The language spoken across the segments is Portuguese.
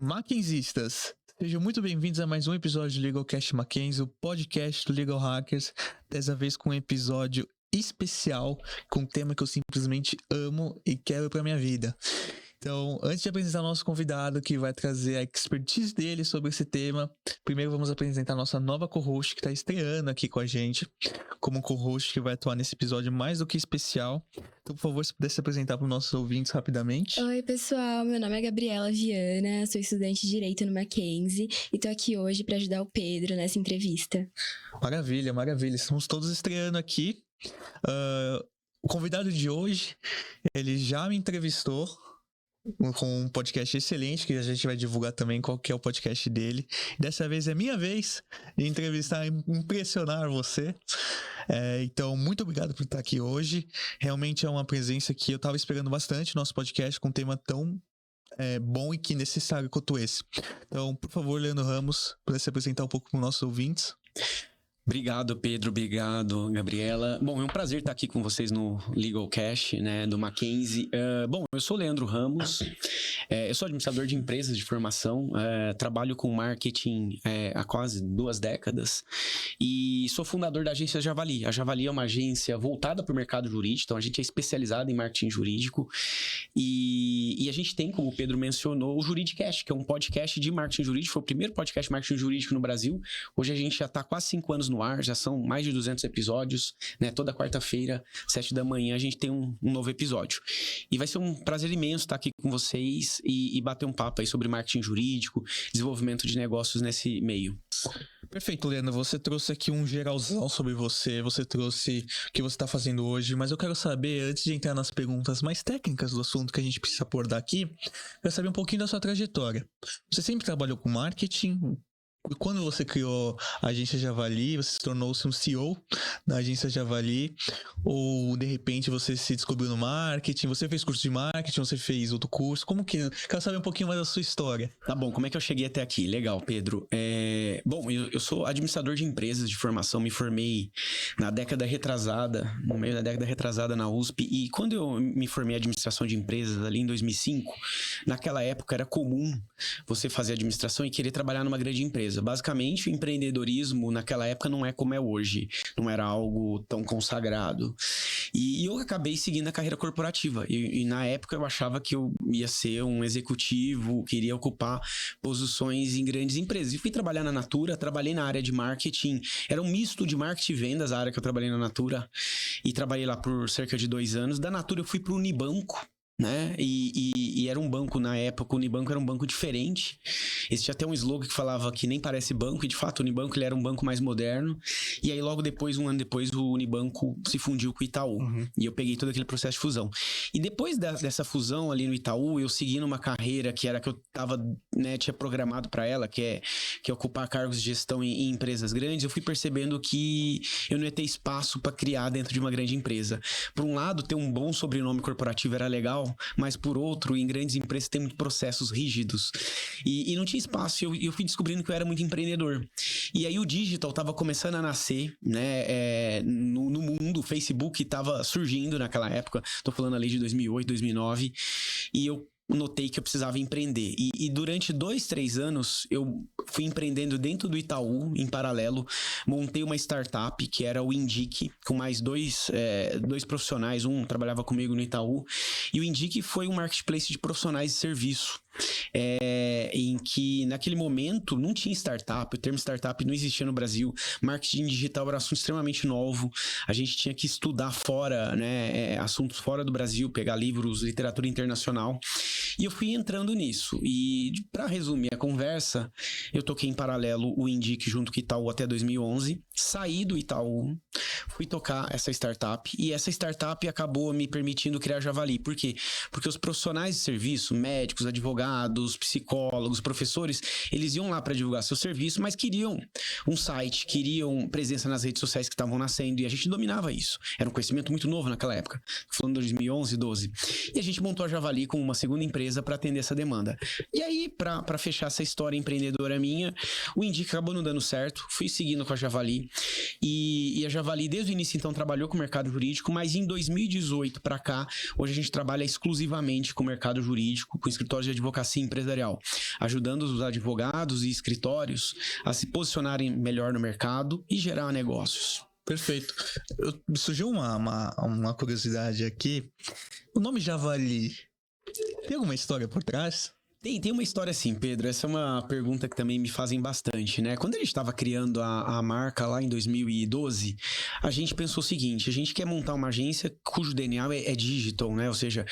Mackenzistas, sejam muito bem-vindos a mais um episódio do LegalCast Mackenzie, o podcast do Legal Hackers, dessa vez com um episódio especial, com um tema que eu simplesmente amo e quero para minha vida. Então, antes de apresentar o nosso convidado que vai trazer a expertise dele sobre esse tema, primeiro vamos apresentar a nossa nova co-host que está estreando aqui com a gente, como co-host que vai atuar nesse episódio mais do que especial. Então, por favor, se pudesse apresentar para os nossos ouvintes rapidamente. Oi, pessoal. Meu nome é Gabriela Viana, sou estudante de Direito no Mackenzie e tô aqui hoje para ajudar o Pedro nessa entrevista. Maravilha, maravilha. Estamos todos estreando aqui. O convidado de hoje, ele já me entrevistou com um podcast excelente, que a gente vai divulgar também qual que é o podcast dele. Dessa vez é minha vez de entrevistar e impressionar você. Então, muito obrigado por estar aqui hoje. Realmente é uma presença que eu estava esperando bastante no nosso podcast, com um tema tão bom e que necessário quanto esse. Então, por favor, Leandro Ramos, para se apresentar um pouco para os nossos ouvintes. Obrigado, Pedro. Obrigado, Gabriela. Bom, é um prazer estar aqui com vocês no LegalCast, né, do Mackenzie. Bom, eu sou Leandro Ramos, eu sou administrador de empresas de formação, trabalho com marketing há quase 2 décadas e sou fundador da agência Javali. A Javali é uma agência voltada para o mercado jurídico, então a gente é especializado em marketing jurídico e a gente tem, como o Pedro mencionou, o Juridicast, que é um podcast de marketing jurídico, foi o primeiro podcast de marketing jurídico no Brasil. Hoje a gente já está quase 5 anos no ar, já são mais de 200 episódios, né? Toda quarta-feira, 7 da manhã, a gente tem um novo episódio. E vai ser um prazer imenso estar aqui com vocês e bater um papo aí sobre marketing jurídico, desenvolvimento de negócios nesse meio. Perfeito, Leandro. Você trouxe aqui um geralzão sobre você trouxe o que você está fazendo hoje, mas eu quero saber, antes de entrar nas perguntas mais técnicas do assunto que a gente precisa abordar aqui, eu quero saber um pouquinho da sua trajetória. Você sempre trabalhou com marketing? Quando você criou a agência Javali, você se tornou-se um CEO da agência Javali? Ou, de repente, você se descobriu no marketing? Você fez curso de marketing? Você fez outro curso? Como que... Quero saber um pouquinho mais da sua história. Tá bom, como é que eu cheguei até aqui? Legal, Pedro. Bom, eu sou administrador de empresas de formação, me formei na década retrasada, no meio da década retrasada na USP, e quando eu me formei em administração de empresas ali em 2005, naquela época era comum você fazer administração e querer trabalhar numa grande empresa. Basicamente, o empreendedorismo naquela época não é como é hoje, não era algo tão consagrado. E eu acabei seguindo a carreira corporativa. E na época eu achava que eu ia ser um executivo, queria ocupar posições em grandes empresas. E fui trabalhar na Natura, trabalhei na área de marketing. Era um misto de marketing e vendas, a área que eu trabalhei na Natura. E trabalhei lá por cerca de 2 anos. Da Natura eu fui para o Unibanco, né? E era um banco na época, o Unibanco era um banco diferente. Existia até um slogan que falava que nem parece banco, e de fato o Unibanco ele era um banco mais moderno. E aí logo depois, 1 ano depois, o Unibanco se fundiu com o Itaú. E eu peguei todo aquele processo de fusão. E depois dessa fusão ali no Itaú, eu segui numa carreira que era que eu tava, né, tinha programado para ela, que é ocupar cargos de gestão em empresas grandes. Eu fui percebendo que eu não ia ter espaço para criar dentro de uma grande empresa. Por um lado, ter um bom sobrenome corporativo era legal, mas por outro, em grandes empresas tem muitos processos rígidos e não tinha espaço. Eu fui descobrindo que eu era muito empreendedor. E aí o digital estava começando a nascer, né, no mundo. O Facebook estava surgindo naquela época, estou falando ali de 2008, 2009, e eu notei que eu precisava empreender. E durante 2, 3 anos, eu fui empreendendo dentro do Itaú, em paralelo. Montei uma startup, que era o Indique, com mais 2 profissionais. Um trabalhava comigo no Itaú. E o Indique foi um marketplace de profissionais de serviço. Em que, naquele momento, não tinha startup. O termo startup não existia no Brasil. Marketing digital era um assunto extremamente novo. A gente tinha que estudar fora, né, assuntos fora do Brasil, pegar livros, literatura internacional. E eu fui entrando nisso. E, para resumir a conversa, eu toquei em paralelo o Indique junto com o Itaú até 2011. Saí do Itaú, fui tocar essa startup. E essa startup acabou me permitindo criar Javali. Por quê? Porque os profissionais de serviço, médicos, advogados, psicólogos, professores, eles iam lá para divulgar seu serviço, mas queriam um site, queriam presença nas redes sociais que estavam nascendo. E a gente dominava isso. Era um conhecimento muito novo naquela época. Falando de 2011, 12. E a gente montou a Javali como uma segunda empresa empresa para atender essa demanda. E aí, para fechar essa história empreendedora minha, o Indica acabou não dando certo, fui seguindo com a Javali, e a Javali desde o início então trabalhou com o mercado jurídico, mas em 2018 para cá, hoje a gente trabalha exclusivamente com o mercado jurídico, com escritórios de advocacia empresarial, ajudando os advogados e escritórios a se posicionarem melhor no mercado e gerar negócios. Perfeito. Surgiu uma curiosidade aqui. O nome Javali tem alguma história por trás? Tem uma história assim, Pedro, essa é uma pergunta que também me fazem bastante, né? Quando a gente estava criando a marca lá em 2012, a gente pensou o seguinte, a gente quer montar uma agência cujo DNA é digital, né? Ou seja,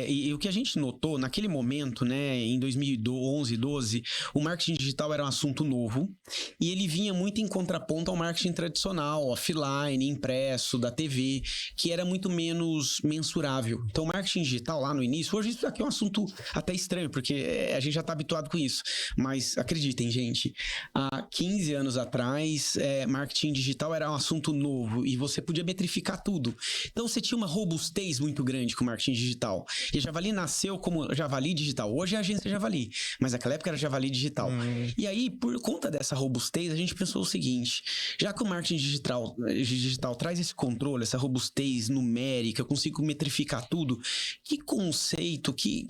e o que a gente notou naquele momento, né, em 2011, 12, o marketing digital era um assunto novo e ele vinha muito em contraponto ao marketing tradicional, offline, impresso, da TV, que era muito menos mensurável. Então, o marketing digital lá no início, hoje isso aqui é um assunto até estranho, porque a gente já tá habituado com isso. Mas acreditem, gente, há 15 anos atrás, marketing digital era um assunto novo e você podia metrificar tudo. Então você tinha uma robustez muito grande com o marketing digital. E a Javali nasceu como Javali Digital. Hoje é a agência Javali, mas naquela época era Javali Digital. E aí, por conta dessa robustez, a gente pensou o seguinte, já que o marketing digital traz esse controle, essa robustez numérica, eu consigo metrificar tudo, que conceito que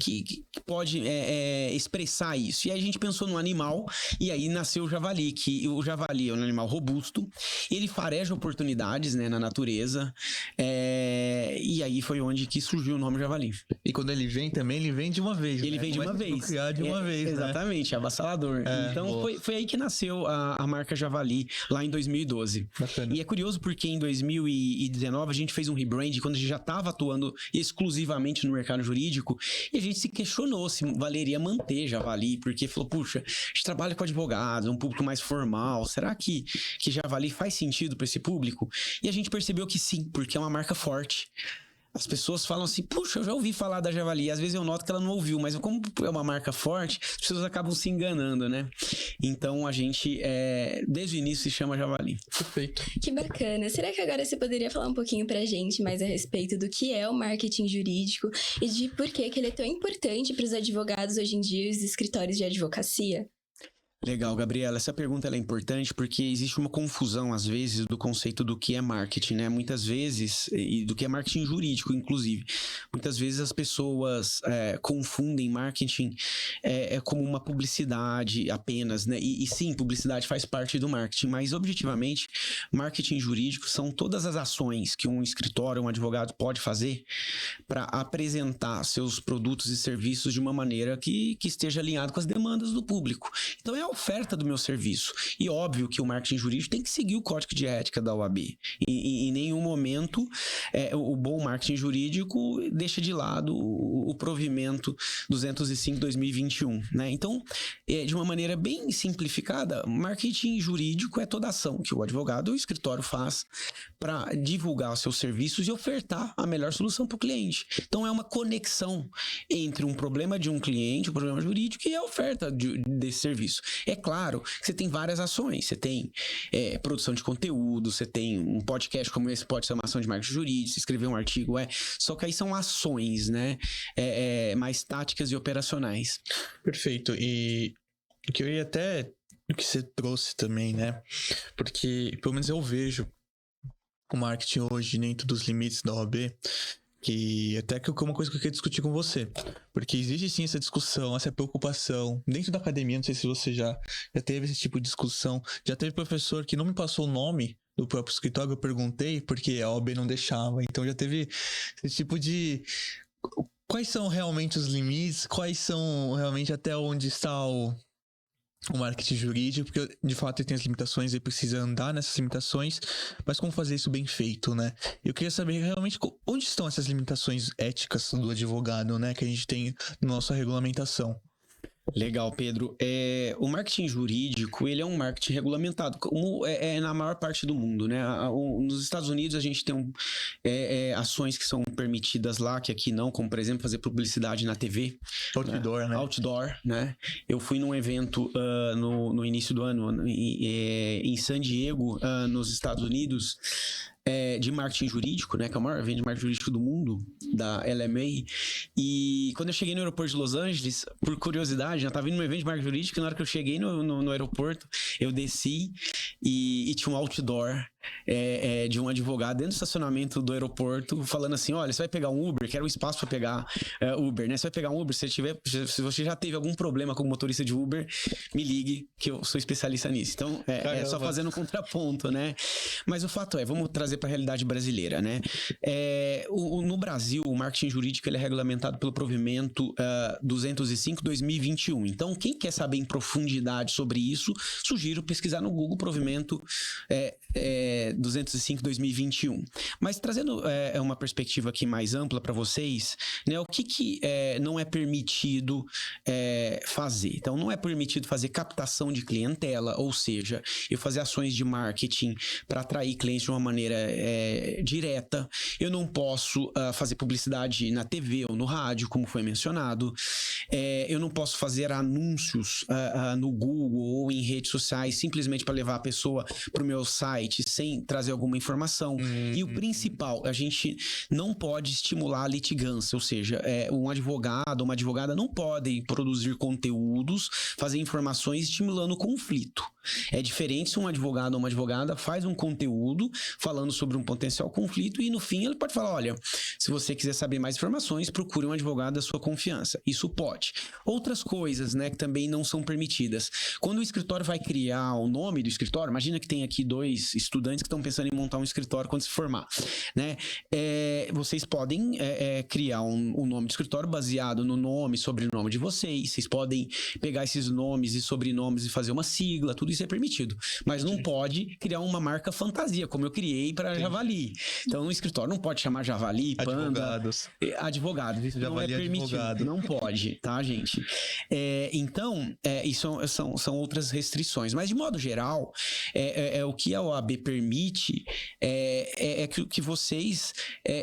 pode expressar isso? E aí a gente pensou no animal, e aí nasceu o javali, que o javali é um animal robusto, ele fareja oportunidades, né, na natureza, e aí foi onde que surgiu o nome javali. E quando ele vem também, ele vem de uma vez. Ele vem de uma vez. Criar de uma vez, exatamente, né? Avassalador. Então foi aí que nasceu a marca Javali, lá em 2012. Bacana. E é curioso porque em 2019 a gente fez um rebrand, quando a gente já estava atuando exclusivamente no mercado jurídico, e a gente se questionou se valeria manter Javali, porque falou, puxa, a gente trabalha com advogados, um público mais formal, será que Javali faz sentido para esse público? E a gente percebeu que sim, porque é uma marca forte. As pessoas falam assim, puxa, eu já ouvi falar da Javali. Às vezes eu noto que ela não ouviu, mas como é uma marca forte, as pessoas acabam se enganando, né? Então a gente, desde o início, se chama Javali. Perfeito. Que bacana. Será que agora você poderia falar um pouquinho pra gente mais a respeito do que é o marketing jurídico e de por que ele é tão importante para os advogados hoje em dia e os escritórios de advocacia? Legal, Gabriela. Essa pergunta ela é importante porque existe uma confusão, às vezes, do conceito do que é marketing, né? Muitas vezes, e do que é marketing jurídico, inclusive. Muitas vezes as pessoas confundem marketing como uma publicidade apenas, né? E sim, publicidade faz parte do marketing, mas objetivamente, marketing jurídico são todas as ações que um escritório, um advogado pode fazer para apresentar seus produtos e serviços de uma maneira que esteja alinhado com as demandas do público. Então, é a oferta do meu serviço. E óbvio que o marketing jurídico tem que seguir o código de ética da OAB. E em nenhum momento o bom marketing jurídico deixa de lado o provimento 205/2021, né? Então, de uma maneira bem simplificada, marketing jurídico é toda ação que o advogado ou o escritório faz para divulgar os seus serviços e ofertar a melhor solução para o cliente. Então, é uma conexão entre um problema de um cliente, um problema jurídico e a oferta desse serviço. É claro que você tem várias ações, você tem produção de conteúdo, você tem um podcast como esse, pode ser uma ação de marketing jurídico, escrever um artigo, só que aí são ações, né, mais táticas e operacionais. Perfeito, e o que eu ia até, o que você trouxe também, né, porque pelo menos eu vejo o marketing hoje dentro dos limites da OAB, que até que é uma coisa que eu queria discutir com você. Porque existe sim essa discussão, essa preocupação. Dentro da academia, não sei se você já teve esse tipo de discussão. Já teve professor que não me passou o nome do próprio escritório, eu perguntei, porque a OAB não deixava. Então já teve esse tipo de... Quais são realmente os limites? Quais são realmente até onde está o marketing jurídico, porque de fato ele tem as limitações, ele precisa andar nessas limitações, mas como fazer isso bem feito, né? Eu queria saber realmente onde estão essas limitações éticas do advogado, né, que a gente tem na nossa regulamentação. Legal, Pedro. O marketing jurídico, ele é um marketing regulamentado, como na maior parte do mundo, né? Nos Estados Unidos a gente tem ações que são permitidas lá, que aqui não, como por exemplo fazer publicidade na TV. Outdoor, né? Outdoor, né? Eu fui num evento no início do ano em San Diego, nos Estados Unidos, de marketing jurídico, né? Que é o maior evento de marketing jurídico do mundo, da LMA. E quando eu cheguei no aeroporto de Los Angeles, por curiosidade, eu tava indo num evento de marketing jurídico, e na hora que eu cheguei no aeroporto, eu desci e tinha um outdoor de um advogado dentro do estacionamento do aeroporto, falando assim: olha, você vai pegar um Uber, que era um espaço para pegar Uber, né? Você vai pegar um Uber, se você já teve algum problema com o motorista de Uber, me ligue, que eu sou especialista nisso. Então, só fazendo um contraponto, né? Mas o fato vamos trazer para a realidade brasileira, né? No Brasil, o marketing jurídico ele é regulamentado pelo provimento 205/2021. Então, quem quer saber em profundidade sobre isso, sugiro pesquisar no Google provimento 205/2021. Mas trazendo uma perspectiva aqui mais ampla para vocês, né, o que não é permitido fazer? Então, não é permitido fazer captação de clientela, ou seja, eu fazer ações de marketing para atrair clientes de uma maneira direta. Eu não posso fazer publicidade na TV ou no rádio, como foi mencionado. Eu não posso fazer anúncios no Google ou em redes sociais simplesmente para levar a pessoa para o meu site sem trazer alguma informação. E o principal, a gente não pode estimular a litigância, ou seja, um advogado ou uma advogada não podem produzir conteúdos, fazer informações estimulando conflito. É diferente se um advogado ou uma advogada faz um conteúdo falando sobre um potencial conflito e no fim ele pode falar: olha, se você quiser saber mais informações, procure um advogado da sua confiança. Isso pode. Outras coisas, né, que também não são permitidas. Quando o escritório vai criar o nome do escritório, imagina que tem aqui 2 estudantes que estão pensando em montar um escritório quando se formar, né? Vocês podem criar um nome de escritório baseado no nome e sobrenome de vocês. Vocês podem pegar esses nomes e sobrenomes e fazer uma sigla, tudo isso é permitido. Mas não pode criar uma marca fantasia, como eu criei para Javali. Então, o escritório não pode chamar Javali, Panda... Advogados. Isso não é permitido. Advogado. Não pode, tá, gente? Então, isso são outras restrições. Mas, de modo geral, o que a OAB permite que vocês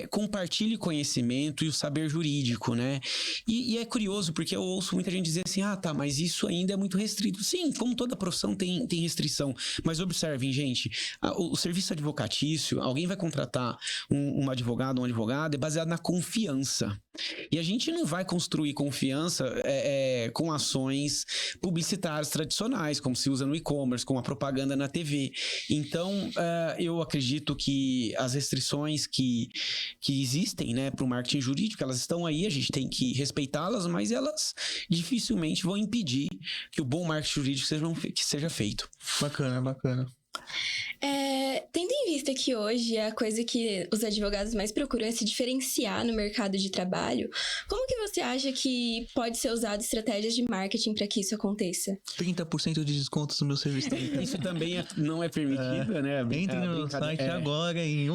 compartilhem conhecimento e o saber jurídico, né? E é curioso, porque eu ouço muita gente dizer assim: mas isso ainda é muito restrito. Sim, como toda profissão tem restrição. Mas observem, gente, o serviço advocatício, alguém vai contratar um advogado ou uma advogada, é baseado na confiança. E a gente não vai construir confiança com ações publicitárias tradicionais, como se usa no e-commerce, com a propaganda na TV. Então, eu acredito que as restrições que existem, né, para o marketing jurídico, elas estão aí, a gente tem que respeitá-las, mas elas dificilmente vão impedir que o bom marketing jurídico seja feito. Bacana. Tendo em vista que hoje a coisa que os advogados mais procuram é se diferenciar no mercado de trabalho, como que você acha que pode ser usado estratégias de marketing para que isso aconteça? 30% de desconto no meu serviço. Isso também não é permitido, né? Entre no site agora e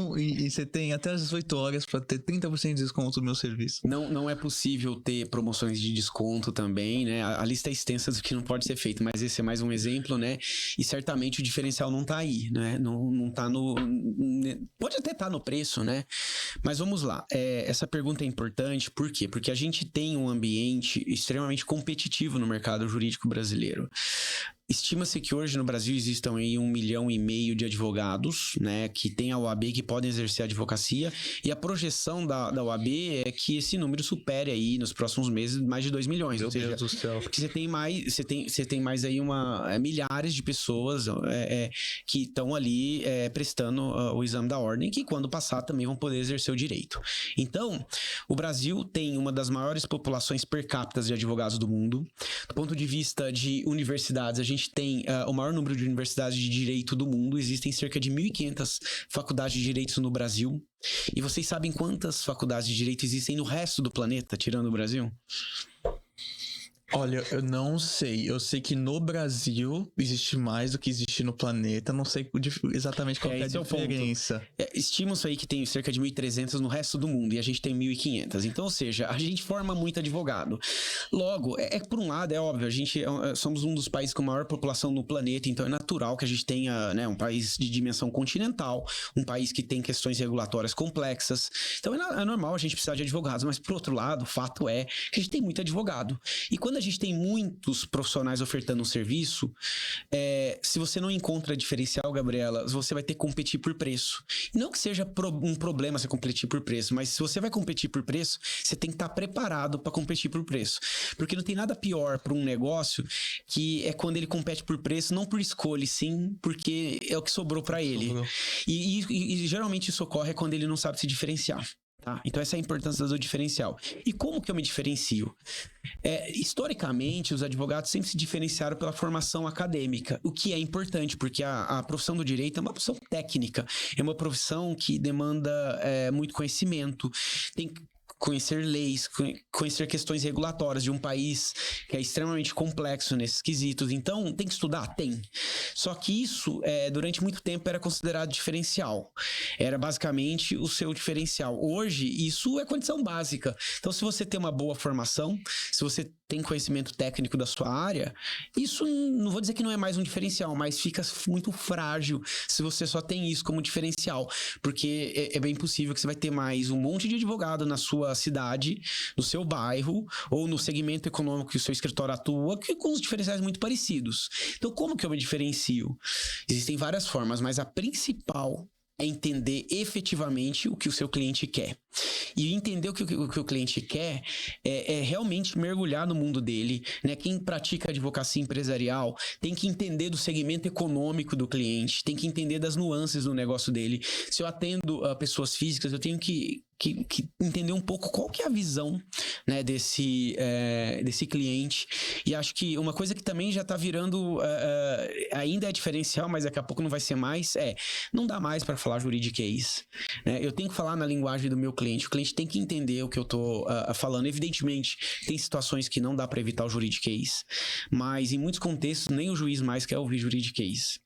você tem até as 18 horas para ter 30% de desconto no meu serviço. Não é possível ter promoções de desconto também, né? A lista é extensa do que não pode ser feito, mas esse é mais um exemplo, né? E certamente o diferencial não tá aí, né? Não tá pode até estar no preço, né? Mas vamos lá. Essa pergunta é importante, por quê? Porque a gente tem um ambiente extremamente competitivo no mercado jurídico brasileiro. Estima-se que hoje no Brasil existam aí 1,5 milhão de advogados, né, que tem a OAB, que podem exercer a advocacia, e a projeção da OAB é que esse número supere aí nos próximos meses mais de 2 milhões. Meu Deus do céu. Porque você tem mais aí milhares de pessoas que estão ali prestando o exame da ordem, que quando passar também vão poder exercer o direito. Então, o Brasil tem uma das maiores populações per capita de advogados do mundo. Do ponto de vista de universidades, a gente tem o maior número de universidades de direito do mundo. Existem cerca de 1.500 faculdades de direito no Brasil. E vocês sabem quantas faculdades de direito existem no resto do planeta, tirando o Brasil? Olha, eu não sei. Eu sei que no Brasil existe mais do que existe no planeta. Não sei exatamente qual é a diferença. Estima-se aí que tem cerca de 1.300 no resto do mundo e a gente tem 1.500. Então, ou seja, a gente forma muito advogado. Logo, por um lado, é óbvio, a gente somos um dos países com maior população no planeta, então é natural que a gente tenha, né, um país de dimensão continental, um país que tem questões regulatórias complexas. Então, é normal a gente precisar de advogados, mas, por outro lado, o fato é que a gente tem muito advogado. E quando a gente tem muitos profissionais ofertando um serviço, se você não encontra diferencial, Gabriela, você vai ter que competir por preço. E não que seja um problema você competir por preço, mas se você vai competir por preço, você tem que estar preparado para competir por preço. Porque não tem nada pior para um negócio que é quando ele compete por preço, não por escolha, sim porque é o que sobrou para ele. E geralmente isso ocorre quando ele não sabe se diferenciar. Tá? Então essa é a importância do diferencial. E como que eu me diferencio? Historicamente, os advogados sempre se diferenciaram pela formação acadêmica, o que é importante, porque a profissão do direito é uma profissão técnica, é uma profissão que demanda muito conhecimento, tem que conhecer leis, conhecer questões regulatórias de um país que é extremamente complexo nesses quesitos. Então, tem que estudar? Tem. Só que isso, durante muito tempo, era considerado diferencial. Era basicamente o seu diferencial. Hoje, isso é condição básica. Então, se você tem uma boa formação, se você tem conhecimento técnico da sua área, isso não vou dizer que não é mais um diferencial, mas fica muito frágil se você só tem isso como diferencial, porque é bem possível que você vai ter mais um monte de advogado na sua cidade, no seu bairro, ou no segmento econômico que o seu escritório atua, que com os diferenciais muito parecidos. Então, como que eu me diferencio? Existem várias formas, mas a principal é entender efetivamente o que o seu cliente quer. E entender o que o cliente quer é realmente mergulhar no mundo dele, né? Quem pratica advocacia empresarial tem que entender do segmento econômico do cliente, tem que entender das nuances do negócio dele. Se eu atendo pessoas físicas, eu tenho que entender um pouco qual que é a visão, né, desse cliente. E acho que uma coisa que também já está virando, ainda é diferencial, mas daqui a pouco não vai ser mais, não dá mais para falar juridiquês, né? Eu tenho que falar na linguagem do meu cliente. O cliente tem que entender o que eu estou falando. Evidentemente, tem situações que não dá para evitar o juridiquês, mas em muitos contextos nem o juiz mais quer ouvir juridiquês.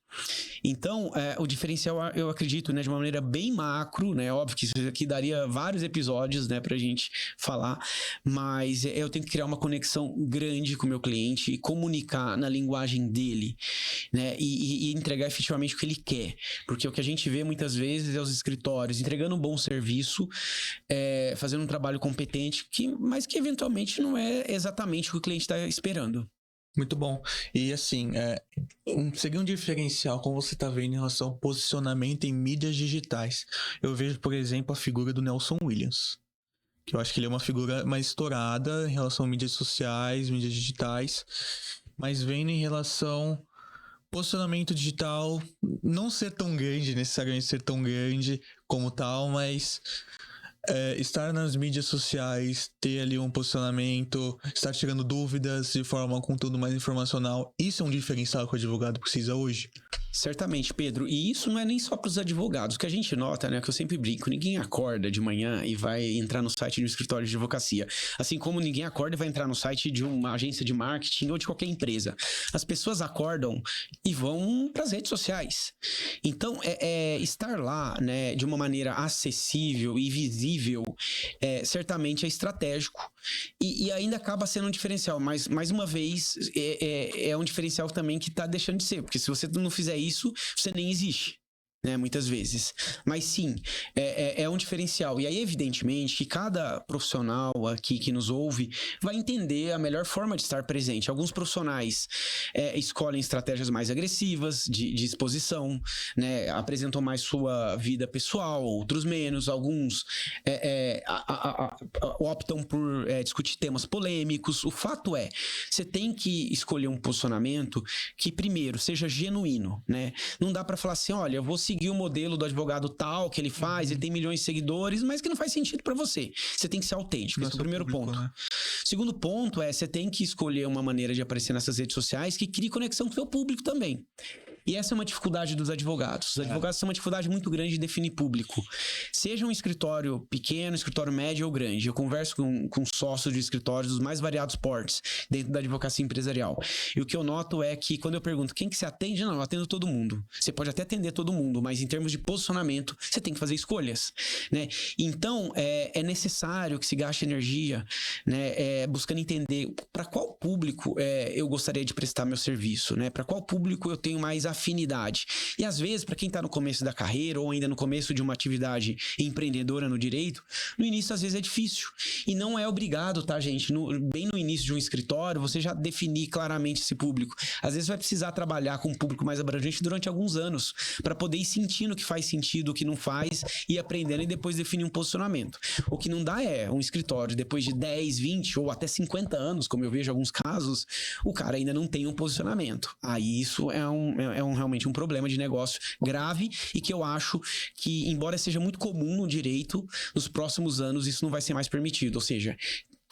Então, o diferencial, eu acredito, né, de uma maneira bem macro, né, óbvio que isso aqui daria vários episódios, né, pra gente falar, mas eu tenho que criar uma conexão grande com o meu cliente e comunicar na linguagem dele, né, e entregar efetivamente o que ele quer, porque o que a gente vê muitas vezes é os escritórios entregando um bom serviço, fazendo um trabalho competente, mas que eventualmente não é exatamente o que o cliente está esperando. Muito bom. E assim, seria um diferencial, como você está vendo, em relação ao posicionamento em mídias digitais. Eu vejo, por exemplo, a figura do Nelson Williams, que eu acho que ele é uma figura mais estourada em relação a mídias sociais, mídias digitais, mas vendo em relação posicionamento digital, não ser tão grande, necessariamente ser tão grande como tal, mas estar nas mídias sociais, ter ali um posicionamento, estar tirando dúvidas de forma com tudo mais informacional, isso é um diferencial que o advogado precisa hoje? Certamente, Pedro. E isso não é nem só para os advogados. O que a gente nota, né, que eu sempre brinco, ninguém acorda de manhã e vai entrar no site de um escritório de advocacia. Assim como ninguém acorda e vai entrar no site de uma agência de marketing ou de qualquer empresa. As pessoas acordam e vão para as redes sociais. Então, estar lá, né, de uma maneira acessível e visível, certamente é estratégico. E ainda acaba sendo um diferencial. Mas, mais uma vez, é um diferencial também que está deixando de ser. Porque se você não fizer isso, você nem existe, né, muitas vezes. Mas sim, é um diferencial. E aí, evidentemente, que cada profissional aqui que nos ouve vai entender a melhor forma de estar presente. Alguns profissionais escolhem estratégias mais agressivas de exposição, né, apresentam mais sua vida pessoal, outros menos. Alguns optam por discutir temas polêmicos. O fato é, você tem que escolher um posicionamento que, primeiro, seja genuíno, né? Não dá para falar assim, olha, eu vou seguir o modelo do advogado tal que ele faz, ele tem milhões de seguidores, mas que não faz sentido pra você. Você tem que ser autêntico, esse é o primeiro ponto. Né? Segundo ponto você tem que escolher uma maneira de aparecer nessas redes sociais que crie conexão com o seu público também. E essa é uma dificuldade dos advogados. Os advogados têm uma dificuldade muito grande de definir público. Seja um escritório pequeno, escritório médio ou grande. Eu converso com sócios de escritórios dos mais variados portes dentro da advocacia empresarial. E o que eu noto é que quando eu pergunto quem que você atende, não, eu atendo todo mundo. Você pode até atender todo mundo, mas em termos de posicionamento, você tem que fazer escolhas, né? Então, é necessário que se gaste energia, né, buscando entender para qual público eu gostaria de prestar meu serviço, né? Para qual público eu tenho mais afinidade. E às vezes, para quem está no começo da carreira ou ainda no começo de uma atividade empreendedora no direito, no início às vezes é difícil. E não é obrigado, tá, gente? Bem no início de um escritório, você já definir claramente esse público. Às vezes vai precisar trabalhar com um público mais abrangente durante alguns anos, para poder ir sentindo o que faz sentido, o que não faz, e aprendendo e depois definir um posicionamento. O que não dá é um escritório, depois de 10, 20 ou até 50 anos, como eu vejo em alguns casos, o cara ainda não tem um posicionamento. Aí isso é realmente um problema de negócio grave e que eu acho que, embora seja muito comum no direito, nos próximos anos isso não vai ser mais permitido. Ou seja,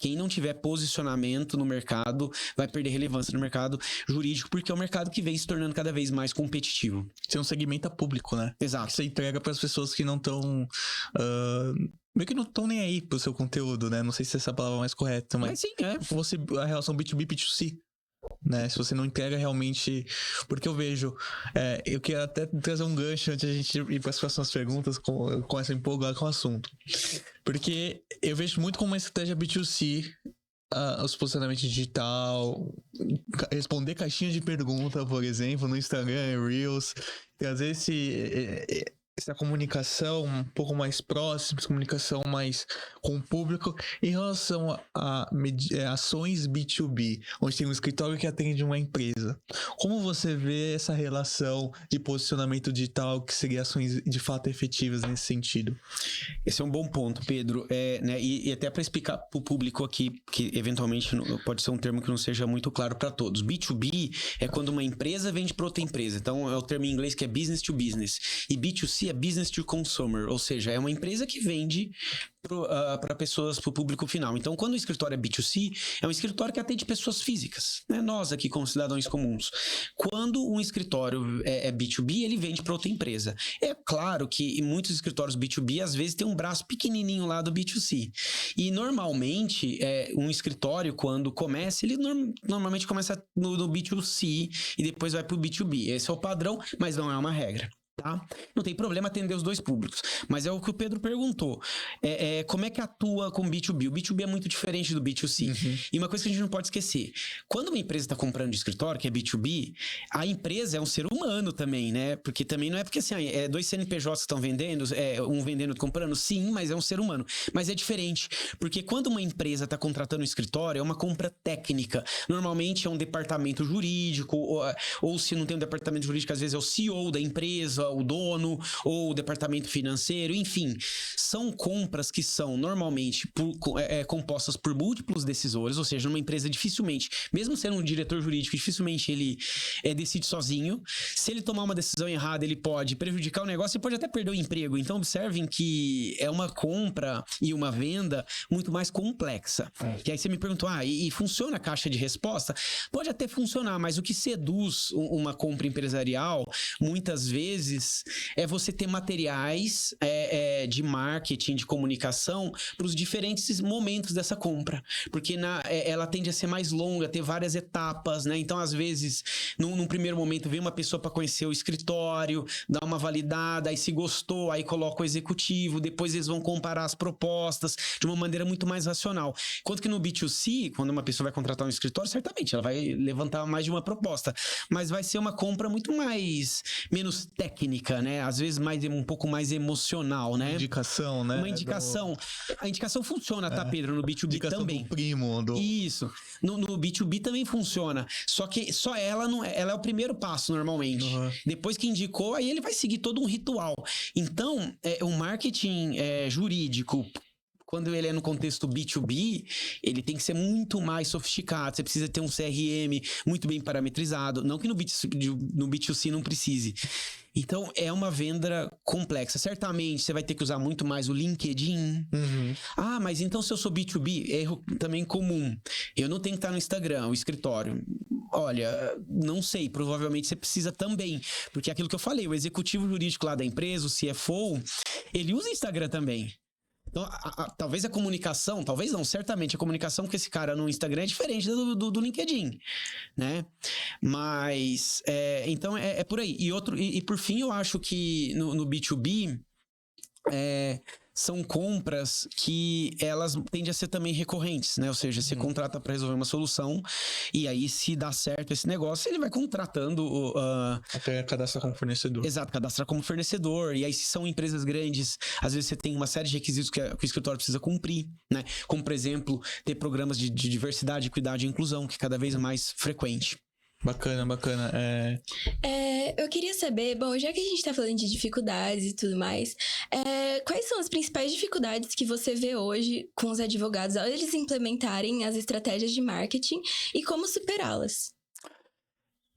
quem não tiver posicionamento no mercado vai perder relevância no mercado jurídico, porque é um mercado que vem se tornando cada vez mais competitivo. Você não segmenta público, né? Exato. Você entrega para as pessoas que não estão... meio que não estão nem aí pro seu conteúdo, né? Não sei se essa é a palavra mais correta, mas sim, é. A relação B2B, B2C, né? Se você não entrega realmente... Porque eu vejo... eu quero até trazer um gancho antes de a gente ir para as próximas perguntas, com essa empolgada com o assunto. Porque eu vejo muito como uma estratégia B2C, os posicionamentos digital, responder caixinhas de pergunta, por exemplo, no Instagram, Reels, trazer essa comunicação um pouco mais próxima, essa comunicação mais com o público em relação a ações B2B, onde tem um escritório que atende uma empresa. Como você vê essa relação de posicionamento digital, que seria ações de fato efetivas nesse sentido? Esse é um bom ponto, Pedro. Né, e até para explicar para o público aqui, que eventualmente pode ser um termo que não seja muito claro para todos. B2B é quando uma empresa vende para outra empresa. Então, é o termo em inglês que é business to business. E B2C é business to consumer, ou seja, é uma empresa que vende para pessoas, para o público final. Então, quando o escritório é B2C, é um escritório que atende pessoas físicas, né? Nós aqui como cidadãos comuns. Quando um escritório é B2B, ele vende para outra empresa. É claro que em muitos escritórios B2B, às vezes tem um braço pequenininho lá do B2C. E normalmente, um escritório, quando começa, ele normalmente começa no B2C e depois vai para o B2B. Esse é o padrão, mas não é uma regra. Tá? Não tem problema atender os dois públicos, mas é o que o Pedro perguntou, como é que atua com B2B? O B2B é muito diferente do B2C. E uma coisa que a gente não pode esquecer, quando uma empresa está comprando de escritório, que é B2B, a empresa é um ser humano também, né? Porque também não é porque assim, dois CNPJs que estão vendendo, um vendendo e outro comprando, sim, mas é um ser humano. Mas é diferente, porque quando uma empresa está contratando um escritório, é uma compra técnica. Normalmente é um departamento jurídico, ou se não tem um departamento jurídico, às vezes é o CEO da empresa, o dono ou o departamento financeiro, enfim, são compras que são normalmente compostas por múltiplos decisores, ou seja, numa empresa dificilmente, mesmo sendo um diretor jurídico, dificilmente ele decide sozinho. Se ele tomar uma decisão errada, ele pode prejudicar o negócio e pode até perder o emprego. Então observem que é uma compra e uma venda muito mais complexa. Que aí você me perguntou, e funciona a caixa de resposta? Pode até funcionar, mas o que seduz uma compra empresarial, muitas vezes, é você ter materiais de marketing, de comunicação para os diferentes momentos dessa compra, porque ela tende a ser mais longa, ter várias etapas, né? Então, às vezes, num primeiro momento, vem uma pessoa para conhecer o escritório, dá uma validada, aí se gostou, aí coloca o executivo, depois eles vão comparar as propostas de uma maneira muito mais racional. Enquanto que no B2C, quando uma pessoa vai contratar um escritório, certamente ela vai levantar mais de uma proposta, mas vai ser uma compra muito menos técnica, né? Às vezes um pouco mais emocional, né? Indicação, né? Uma indicação. A indicação funciona, tá, Pedro? No B2B indicação também. Do primo, Isso. No B2B também funciona. Só que ela não ela é o primeiro passo normalmente. Depois que indicou, aí ele vai seguir todo um ritual. Então, o marketing jurídico, quando ele é no contexto B2B, ele tem que ser muito mais sofisticado. Você precisa ter um CRM muito bem parametrizado. Não que no B2C não precise. Então, é uma venda complexa. Certamente, você vai ter que usar muito mais o LinkedIn. Mas então se eu sou B2B, erro também comum. Eu não tenho que estar no Instagram, o escritório. Olha, não sei, provavelmente você precisa também. Porque é aquilo que eu falei, o executivo jurídico lá da empresa, o CFO, ele usa Instagram também. Então, talvez a comunicação, talvez não, certamente a comunicação com esse cara no Instagram é diferente do LinkedIn, né? Mas, então é por aí. E por fim, eu acho que no B2B, são compras que elas tendem a ser também recorrentes, né? Ou seja, você contrata para resolver uma solução e aí se dá certo esse negócio, ele vai contratando... Até cadastrar como fornecedor. Exato, cadastrar como fornecedor. E aí se são empresas grandes, às vezes você tem uma série de requisitos que o escritório precisa cumprir, né? Como, por exemplo, ter programas de diversidade, equidade e inclusão, que é cada vez mais frequente. Bacana. Eu queria saber, bom, já que a gente tá falando de dificuldades e tudo mais, quais são as principais dificuldades que você vê hoje com os advogados ao eles implementarem as estratégias de marketing e como superá-las?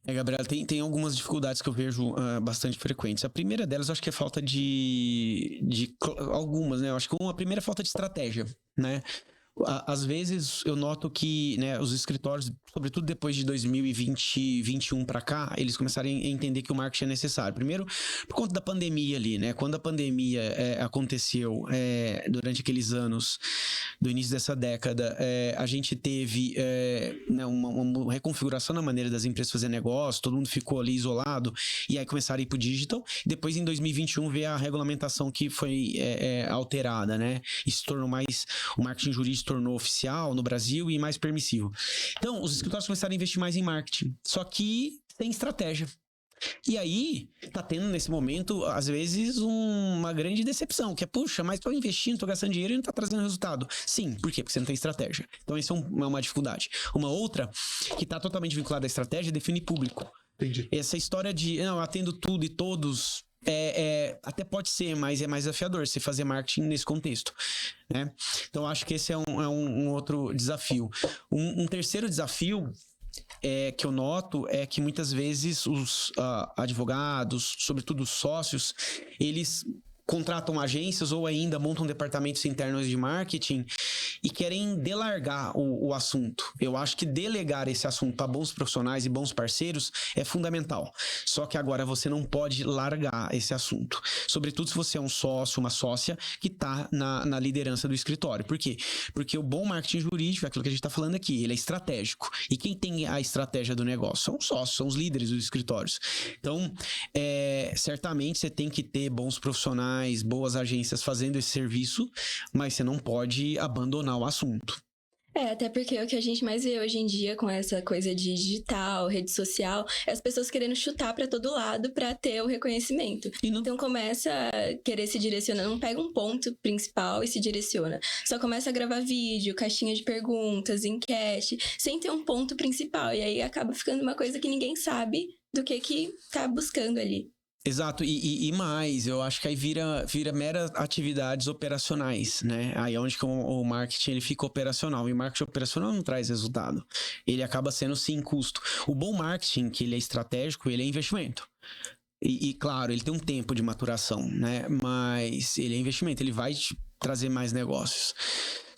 Gabriela, tem algumas dificuldades que eu vejo bastante frequentes. A primeira delas, eu acho que é falta de algumas, né? Eu acho que a primeira é falta de estratégia, né? Às vezes eu noto que, né, os escritórios, sobretudo depois de 2020, 2021 para cá, eles começaram a entender que o marketing é necessário. Primeiro, por conta da pandemia ali, né? Quando a pandemia aconteceu durante aqueles anos do início dessa década, a gente teve né, uma reconfiguração na maneira das empresas fazer negócio, todo mundo ficou ali isolado, e aí começaram a ir pro digital. Depois, em 2021, veio a regulamentação que foi alterada, né? E se tornou mais... O marketing jurídico se tornou oficial no Brasil e mais permissivo. Então, os escritórios começaram a investir mais em marketing, só que sem estratégia. E aí, tá tendo nesse momento, às vezes, uma grande decepção, que é, puxa, mas tô investindo, tô gastando dinheiro e não tá trazendo resultado. Sim, por quê? Porque você não tem estratégia. Então, essa é uma dificuldade. Uma outra, que tá totalmente vinculada à estratégia, é definir público. Entendi. Essa história de, não, eu atendo tudo e todos... até pode ser, mas é mais desafiador você fazer marketing nesse contexto, né? Então, acho que esse é um outro desafio. Um terceiro desafio que eu noto é que muitas vezes os advogados, sobretudo os sócios, eles contratam agências ou ainda montam departamentos internos de marketing e querem delargar o assunto. Eu acho que delegar esse assunto para bons profissionais e bons parceiros é fundamental. Só que agora você não pode largar esse assunto. Sobretudo se você é um sócio, uma sócia que está na liderança do escritório. Por quê? Porque o bom marketing jurídico, aquilo que a gente está falando aqui, ele é estratégico. E quem tem a estratégia do negócio são os sócios, são os líderes dos escritórios. Então, certamente você tem que ter bons profissionais, boas agências fazendo esse serviço, mas você não pode abandonar o assunto. Até porque o que a gente mais vê hoje em dia com essa coisa de digital, rede social, é as pessoas querendo chutar pra todo lado pra ter o reconhecimento. Então começa a querer se direcionar, não pega um ponto principal e se direciona. Só começa a gravar vídeo, caixinha de perguntas, enquete, sem ter um ponto principal. E aí acaba ficando uma coisa que ninguém sabe do que tá buscando ali. Exato, e mais, eu acho que aí vira meras atividades operacionais, né? Aí é onde que o marketing ele fica operacional, e o marketing operacional não traz resultado, ele acaba sendo sim custo. O bom marketing, que ele é estratégico, ele é investimento. E claro, ele tem um tempo de maturação, né? Mas ele é investimento, ele vai te trazer mais negócios.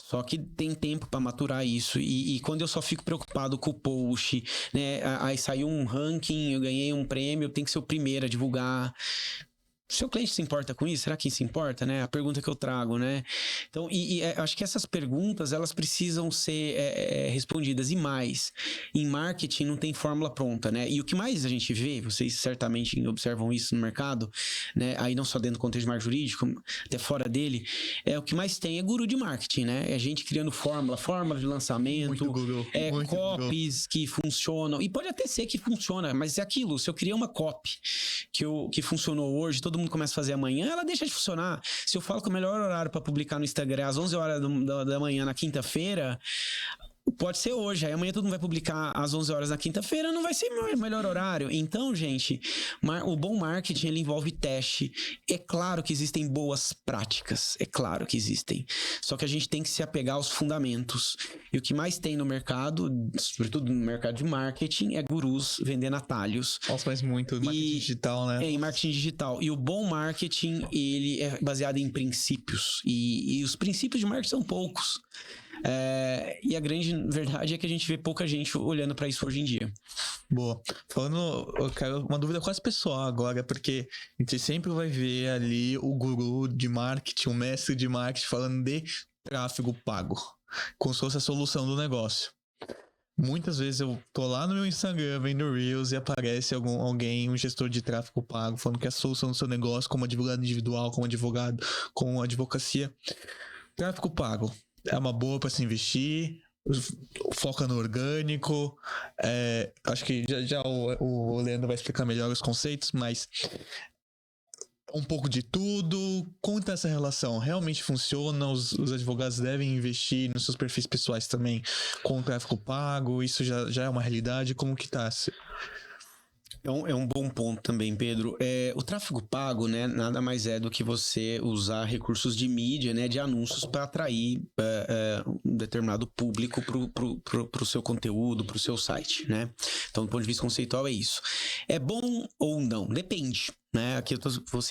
Só que tem tempo para maturar isso. E quando eu só fico preocupado com o post, né? Aí saiu um ranking, eu ganhei um prêmio, eu tenho que ser o primeiro a divulgar. Seu cliente se importa com isso? Será que se importa, né? A pergunta que eu trago, né? Então, acho que essas perguntas, elas precisam ser respondidas. E mais, em marketing não tem fórmula pronta, né? E o que mais a gente vê, vocês certamente observam isso no mercado, né? Aí não só dentro do contexto de marketing jurídico, até fora dele, o que mais tem é guru de marketing, né? É gente criando fórmula de lançamento, copies que funcionam. E pode até ser que funciona, mas é aquilo, se eu criei uma copy que funcionou hoje, todo mundo começa a fazer amanhã, ela deixa de funcionar. Se eu falo que o melhor horário para publicar no Instagram é às 11 horas da manhã na quinta-feira, pode ser hoje, aí amanhã todo mundo vai publicar às 11 horas na quinta-feira, não vai ser o melhor horário. Então, gente, o bom marketing, ele envolve teste. É claro que existem boas práticas, é claro que existem. Só que a gente tem que se apegar aos fundamentos. E o que mais tem no mercado, sobretudo no mercado de marketing, é gurus vendendo atalhos. Nossa, mas muito marketing digital, né? Em marketing digital. E o bom marketing, ele é baseado em princípios. E os princípios de marketing são poucos. E a grande verdade é que a gente vê pouca gente olhando para isso hoje em dia. Boa. Falando, eu quero uma dúvida quase pessoal agora, porque a gente sempre vai ver ali o guru de marketing, o mestre de marketing falando de tráfego pago, como se fosse a solução do negócio. Muitas vezes eu tô lá no meu Instagram vendo Reels e aparece alguém, um gestor de tráfego pago, falando que a solução do seu negócio, como advogado individual, como advogado, com advocacia. Tráfego pago é uma boa para se investir, foca no orgânico. Acho que já o Leandro vai explicar melhor os conceitos, mas um pouco de tudo. Como tá essa relação? Realmente funciona? Os advogados devem investir nos seus perfis pessoais também com o tráfego pago? Isso já é uma realidade? Como que tá? É um bom ponto também, Pedro. O tráfego pago, né, nada mais é do que você usar recursos de mídia, né, de anúncios para atrair um determinado público para o seu conteúdo, para o seu site, né? Então, do ponto de vista conceitual, é isso. É bom ou não? Depende. Né? Aqui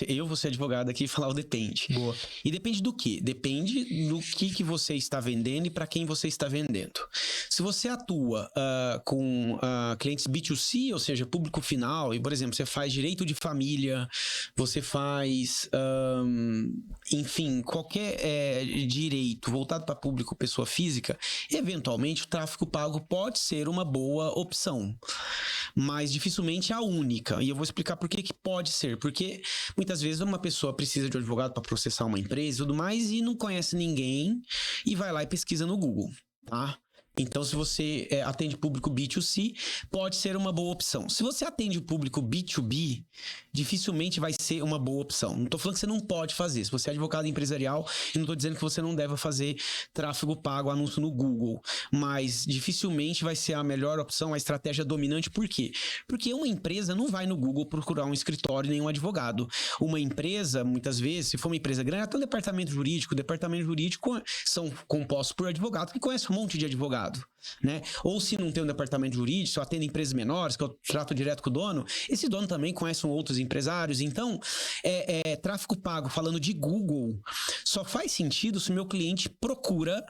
eu vou ser advogado aqui e falar o depende. Boa. E depende do quê? Depende do que você está vendendo e para quem você está vendendo. Se você atua com clientes B2C, ou seja, público final, e, por exemplo, você faz direito de família, você faz, enfim, qualquer direito voltado para público, pessoa física, eventualmente o tráfego pago pode ser uma boa opção, mas dificilmente a única. E eu vou explicar por que pode ser. Porque muitas vezes uma pessoa precisa de um advogado para processar uma empresa e tudo mais e não conhece ninguém e vai lá e pesquisa no Google, tá? Então, se você atende público B2C, pode ser uma boa opção. Se você atende o público B2B, dificilmente vai ser uma boa opção. Não estou falando que você não pode fazer. Se você é advogado empresarial, eu não estou dizendo que você não deve fazer tráfego pago, anúncio no Google. Mas dificilmente vai ser a melhor opção, a estratégia dominante. Por quê? Porque uma empresa não vai no Google procurar um escritório nem um advogado. Uma empresa, muitas vezes, se for uma empresa grande, até um departamento jurídico. Departamento jurídico são compostos por advogados que conhecem um monte de advogados. Né? Ou se não tem um departamento jurídico, só atende empresas menores, que eu trato direto com o dono, esse dono também conhece outros empresários. Então, tráfego pago, falando de Google, só faz sentido se o meu cliente procura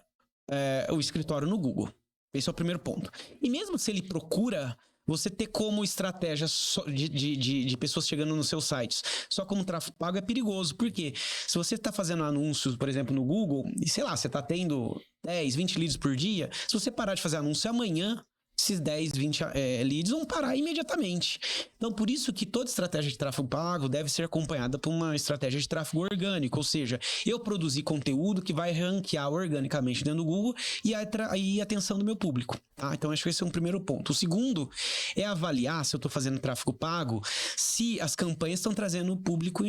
o escritório no Google. Esse é o primeiro ponto. E mesmo se ele procura, você ter como estratégia de pessoas chegando nos seus sites só como tráfego pago é perigoso. Por quê? Se você está fazendo anúncios, por exemplo, no Google, e sei lá, você está tendo 10, 20 leads por dia, se você parar de fazer anúncio amanhã, esses 10, 20 leads vão parar imediatamente. Então, por isso que toda estratégia de tráfego pago deve ser acompanhada por uma estratégia de tráfego orgânico, ou seja, eu produzir conteúdo que vai ranquear organicamente dentro do Google e atrair a atenção do meu público. Tá? Então, acho que esse é um primeiro ponto. O segundo é avaliar, se eu estou fazendo tráfego pago, se as campanhas estão trazendo um público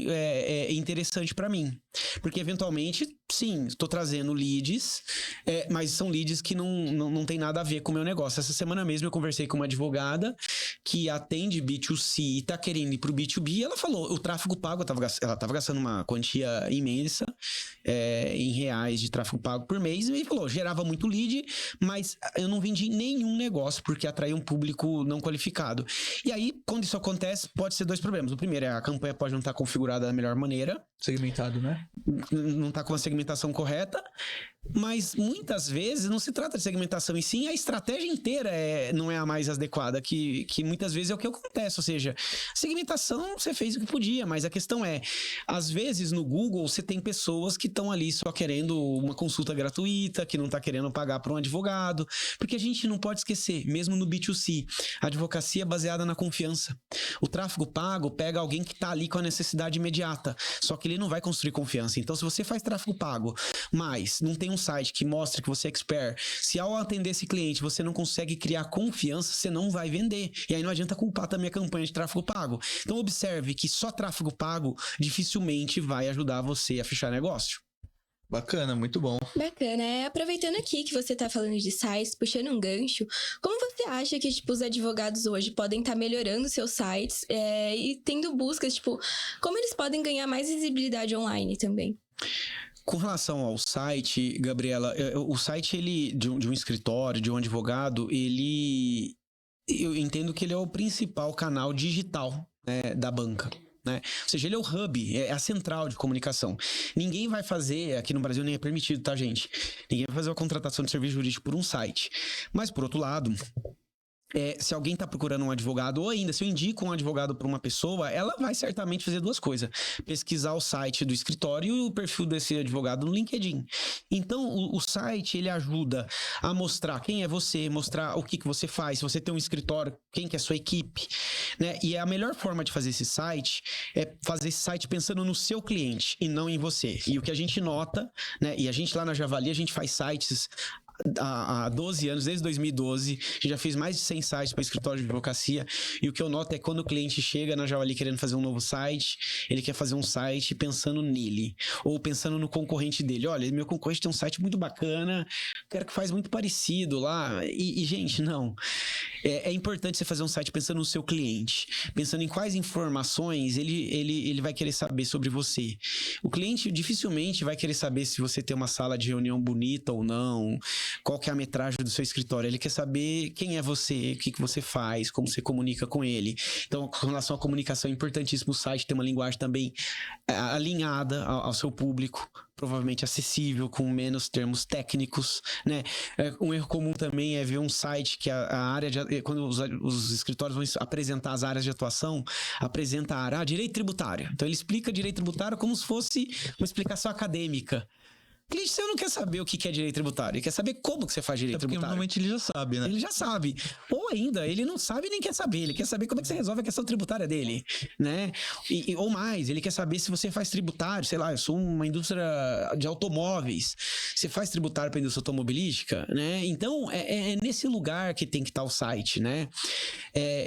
interessante para mim. Porque, eventualmente, sim, estou trazendo leads, mas são leads que não tem nada a ver com o meu negócio. Essa semana mesmo eu conversei com uma advogada que atende B2C e está querendo ir para o B2B, e ela falou, o tráfego pago, ela estava gastando uma quantia imensa em reais de tráfego pago por mês, e falou, gerava muito lead, mas eu não vendi nenhum negócio, porque atraía um público não qualificado. E aí, quando isso acontece, pode ser dois problemas. O primeiro é a campanha pode não estar configurada da melhor maneira. Segmentado, né? Não está com a segmentação correta, mas muitas vezes não se trata de segmentação, e sim a estratégia inteira não é a mais adequada, que muitas vezes é o que acontece, ou seja, segmentação você fez o que podia, mas a questão às vezes no Google você tem pessoas que estão ali só querendo uma consulta gratuita, que não está querendo pagar para um advogado, porque a gente não pode esquecer, mesmo no B2C, a advocacia é baseada na confiança. O tráfego pago pega alguém que está ali com a necessidade imediata, só que ele não vai construir confiança. Então, se você faz tráfego pago, mas não tem um site que mostre que você é expert, se ao atender esse cliente você não consegue criar confiança, você não vai vender. E aí não adianta culpar também a campanha de tráfego pago. Então, observe que só tráfego pago dificilmente vai ajudar você a fechar negócio. Bacana, muito bom. Bacana. Aproveitando aqui que você tá falando de sites, puxando um gancho, como você acha que, os advogados hoje podem estar melhorando seus sites e tendo buscas, como eles podem ganhar mais visibilidade online também? Com relação ao site, Gabriela, o site de um escritório, de um advogado, eu entendo que ele é o principal canal digital, né, da banca. Né? Ou seja, ele é o hub, é a central de comunicação. Ninguém vai fazer, aqui no Brasil nem é permitido, tá, gente? Ninguém vai fazer uma contratação de serviço jurídico por um site. Mas, por outro lado, se alguém tá procurando um advogado, ou ainda, se eu indico um advogado para uma pessoa, ela vai certamente fazer duas coisas. Pesquisar o site do escritório e o perfil desse advogado no LinkedIn. Então, o site, ele ajuda a mostrar quem é você, mostrar o que você faz, se você tem um escritório, quem que é a sua equipe, né? E a melhor forma de fazer esse site é fazer esse site pensando no seu cliente e não em você. E o que a gente nota, né? E a gente lá na Javali, a gente faz sites há 12 anos, desde 2012, a gente já fez mais de 100 sites para escritório de advocacia, e o que eu noto é quando o cliente chega na Javali querendo fazer um novo site, ele quer fazer um site pensando nele, ou pensando no concorrente dele. Olha, meu concorrente tem um site muito bacana, quero que faz muito parecido lá, e gente, não. É importante você fazer um site pensando no seu cliente, pensando em quais informações ele vai querer saber sobre você. O cliente dificilmente vai querer saber se você tem uma sala de reunião bonita ou não, qual que é a metragem do seu escritório. Ele quer saber quem é você, o que você faz, como você comunica com ele. Então, com relação à comunicação, é importantíssimo o site ter uma linguagem também alinhada ao seu público, provavelmente acessível, com menos termos técnicos, né? Um erro comum também é ver um site que a área de... Quando os escritórios vão apresentar as áreas de atuação, apresenta a área, direito tributário. Então, ele explica direito tributário como se fosse uma explicação acadêmica. O cliente seu não quer saber o que é direito tributário, ele quer saber como que você faz direito tributário. Normalmente ele já sabe, né? Ele já sabe. Ou ainda, ele não sabe nem quer saber. Ele quer saber como é que você resolve a questão tributária dele, né? Ou mais, ele quer saber se você faz tributário. Sei lá, eu sou uma indústria de automóveis. Você faz tributário para a indústria automobilística, né? Então, é nesse lugar que tem que estar o site, né?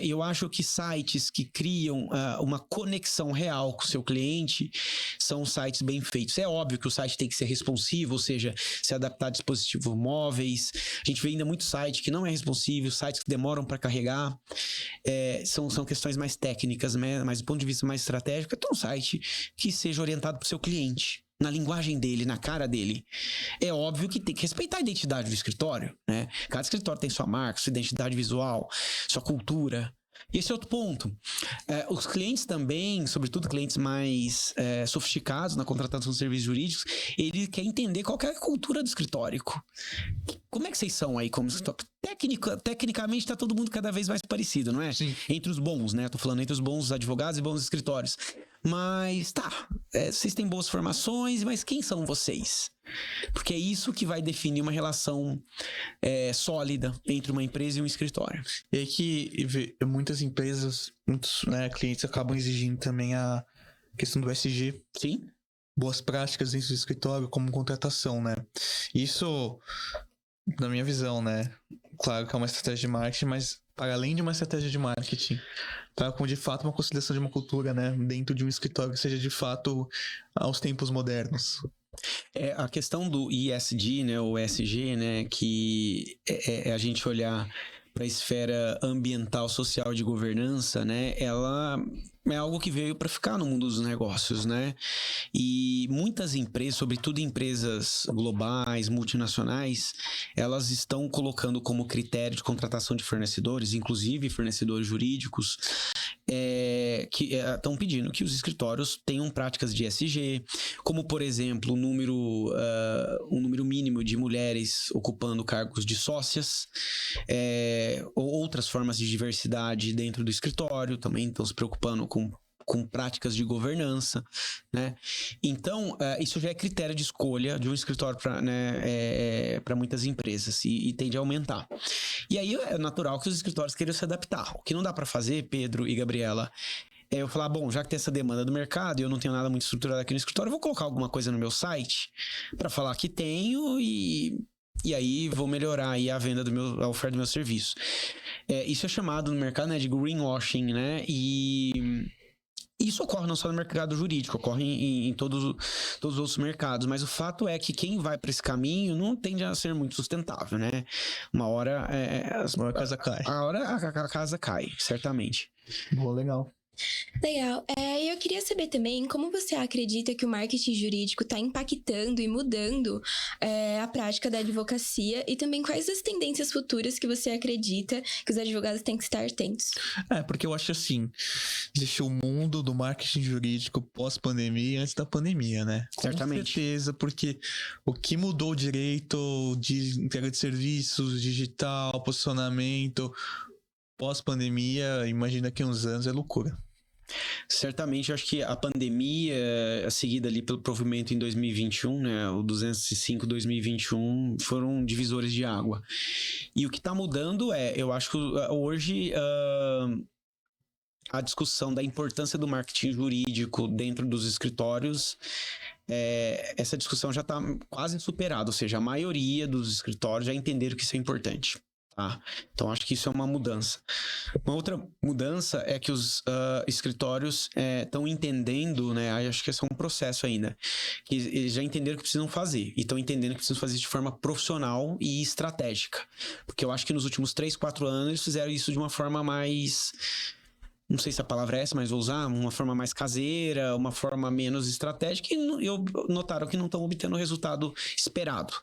Eu acho que sites que criam uma conexão real com o seu cliente são sites bem feitos. É óbvio que o site tem que ser responsivo, ou seja, se adaptar a dispositivos móveis. A gente vê ainda muito site que não é responsivo, sites que demoram para carregar. São questões mais técnicas, né? Mas do ponto de vista mais estratégico, é ter um site que seja orientado para o seu cliente, na linguagem dele, na cara dele. É óbvio que tem que respeitar a identidade do escritório, né? Cada escritório tem sua marca, sua identidade visual, sua cultura. E esse é outro ponto. Os clientes também, sobretudo clientes mais sofisticados na contratação de serviços jurídicos, ele quer entender qual que é a cultura do escritório. Como é que vocês são aí como escritório? Tecnicamente está todo mundo cada vez mais parecido, não é? Sim. Entre os bons, né? Tô falando entre os bons advogados e bons escritórios. Mas vocês têm boas formações, mas quem são vocês? Porque é isso que vai definir uma relação sólida entre uma empresa e um escritório. E aí que muitas empresas, muitos clientes acabam exigindo também a questão do ESG. Sim. Boas práticas dentro do escritório, como contratação, né? Isso, na minha visão, né? Claro que é uma estratégia de marketing, mas para além de uma estratégia de marketing, para com de fato uma consideração de uma cultura, né? Dentro de um escritório que seja de fato aos tempos modernos. A questão do ESG, né, ou ESG, né, que é a gente olhar para a esfera ambiental, social e de governança, né, ela é algo que veio para ficar no mundo dos negócios, né? E muitas empresas, sobretudo empresas globais, multinacionais, elas estão colocando como critério de contratação de fornecedores, inclusive fornecedores jurídicos, que estão pedindo que os escritórios tenham práticas de ESG, como, por exemplo, um número mínimo de mulheres ocupando cargos de sócias, ou outras formas de diversidade dentro do escritório, também estão se preocupando com práticas de governança, né? Então, isso já é critério de escolha de um escritório para muitas empresas e tende a aumentar. E aí é natural que os escritórios queiram se adaptar. O que não dá para fazer, Pedro e Gabriela, é eu falar, bom, já que tem essa demanda do mercado e eu não tenho nada muito estruturado aqui no escritório, eu vou colocar alguma coisa no meu site para falar que tenho e aí vou melhorar aí a venda a oferta do meu serviço. Isso é chamado no mercado, né, de greenwashing, né? E isso ocorre não só no mercado jurídico, ocorre em todos os outros mercados, mas o fato é que quem vai para esse caminho não tende a ser muito sustentável, né? Uma hora a casa cai. A casa cai, certamente. Boa, legal. Legal. E eu queria saber também como você acredita que o marketing jurídico está impactando e mudando a prática da advocacia e também quais as tendências futuras que você acredita que os advogados têm que estar atentos. Porque eu acho assim, existe o mundo do marketing jurídico pós-pandemia e antes da pandemia, né? Certamente. Com certeza, porque o que mudou o direito de entrega de serviços, digital, posicionamento, pós-pandemia, imagina que uns anos é loucura. Certamente, eu acho que a pandemia, seguida ali pelo provimento em 2021, né, o 205 2021, foram divisores de água. E o que está mudando eu acho que hoje a discussão da importância do marketing jurídico dentro dos escritórios, essa discussão já está quase superada, ou seja, a maioria dos escritórios já entenderam que isso é importante. Tá? Então, acho que isso é uma mudança. Uma outra mudança é que os escritórios estão entendendo, né? Acho que esse é um processo ainda. Que eles já entenderam que precisam fazer. E estão entendendo que precisam fazer de forma profissional e estratégica. Porque eu acho que nos últimos 3, 4 anos eles fizeram isso de uma forma mais... Não sei se a palavra é essa, mas vou usar uma forma mais caseira, uma forma menos estratégica, e notaram que não estão obtendo o resultado esperado.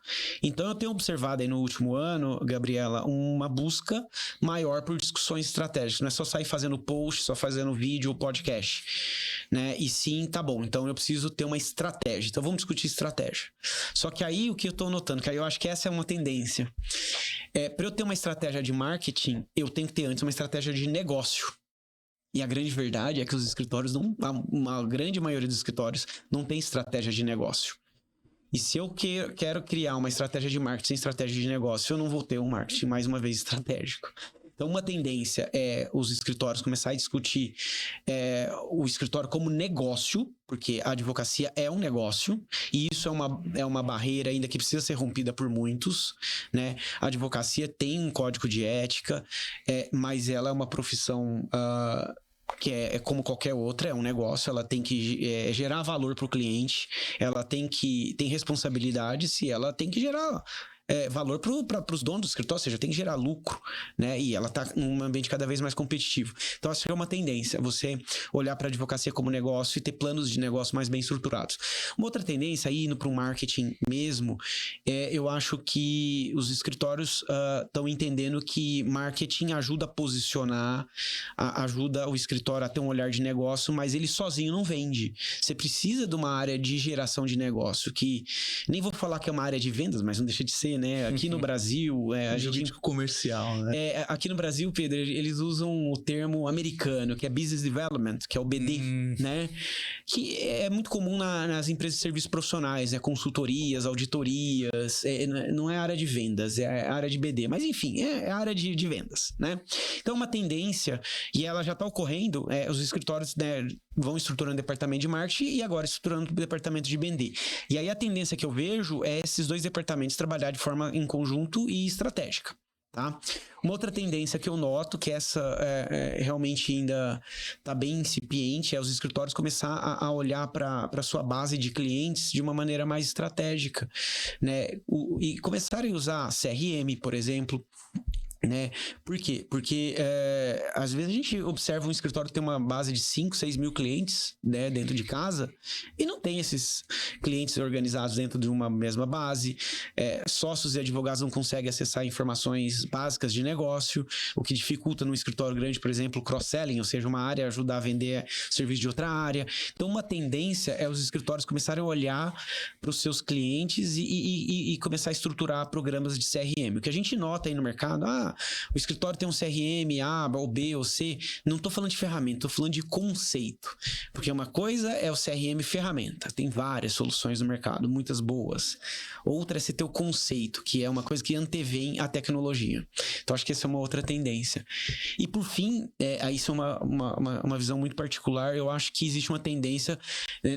Então, eu tenho observado aí no último ano, Gabriela, uma busca maior por discussões estratégicas. Não é só sair fazendo post, só fazendo vídeo ou podcast, né? E sim, tá bom, então eu preciso ter uma estratégia. Então, vamos discutir estratégia. Só que aí, o que eu estou notando, que aí eu acho que essa é uma tendência. Para eu ter uma estratégia de marketing, eu tenho que ter antes uma estratégia de negócio. E a grande verdade é que os escritórios, uma grande maioria dos escritórios, não tem estratégia de negócio. E se eu quero criar uma estratégia de marketing sem estratégia de negócio, eu não vou ter um marketing, mais uma vez, estratégico. Então, uma tendência é os escritórios começar a discutir o escritório como negócio, porque a advocacia é um negócio, e isso é uma barreira ainda que precisa ser rompida por muitos, né? A advocacia tem um código de ética, mas ela é uma profissão... que é como qualquer outra, é um negócio, ela tem que gerar valor para o cliente, ela tem responsabilidades e ela tem que gerar valor para os donos do escritório, ou seja, tem que gerar lucro, né? E ela está num ambiente cada vez mais competitivo. Então, acho que é uma tendência, você olhar para a advocacia como negócio e ter planos de negócio mais bem estruturados. Uma outra tendência, aí indo para o marketing mesmo, eu acho que os escritórios estão entendendo que marketing ajuda a posicionar, ajuda o escritório a ter um olhar de negócio, mas ele sozinho não vende. Você precisa de uma área de geração de negócio, que nem vou falar que é uma área de vendas, mas não deixa de ser, né? Aqui no Brasil... jurídico comercial, né? Aqui no Brasil, Pedro, eles usam o termo americano, que é Business Development, que é o BD, né? Que é muito comum nas empresas de serviços profissionais, né? Consultorias, auditorias, não é área de vendas, é área de BD. Mas, enfim, é área de vendas, né? Então, uma tendência, e ela já está ocorrendo, os escritórios, né, vão estruturando o departamento de marketing e agora estruturando o departamento de BD. E aí, a tendência que eu vejo é esses dois departamentos trabalhar de forma em conjunto e estratégica, tá? Uma outra tendência que eu noto, que essa realmente ainda está bem incipiente, é os escritórios começar a olhar para a sua base de clientes de uma maneira mais estratégica, né? E começarem a usar CRM, por exemplo, né? Por quê? Porque às vezes a gente observa um escritório que tem uma base de 5, 6 mil clientes, né, dentro de casa, e não tem esses clientes organizados dentro de uma mesma base. Sócios e advogados não conseguem acessar informações básicas de negócio, o que dificulta num escritório grande, por exemplo, cross-selling, ou seja, uma área ajudar a vender serviço de outra área. Então, uma tendência é os escritórios começarem a olhar para os seus clientes e começar a estruturar programas de CRM. O que a gente nota aí no mercado, o escritório tem um CRM A, ou B, ou C. Não estou falando de ferramenta, estou falando de conceito. Porque uma coisa é o CRM ferramenta. Tem várias soluções no mercado, muitas boas. Outra é você ter o conceito, que é uma coisa que antevém a tecnologia. Então, acho que essa é uma outra tendência. E, por fim, isso é uma visão muito particular. Eu acho que existe uma tendência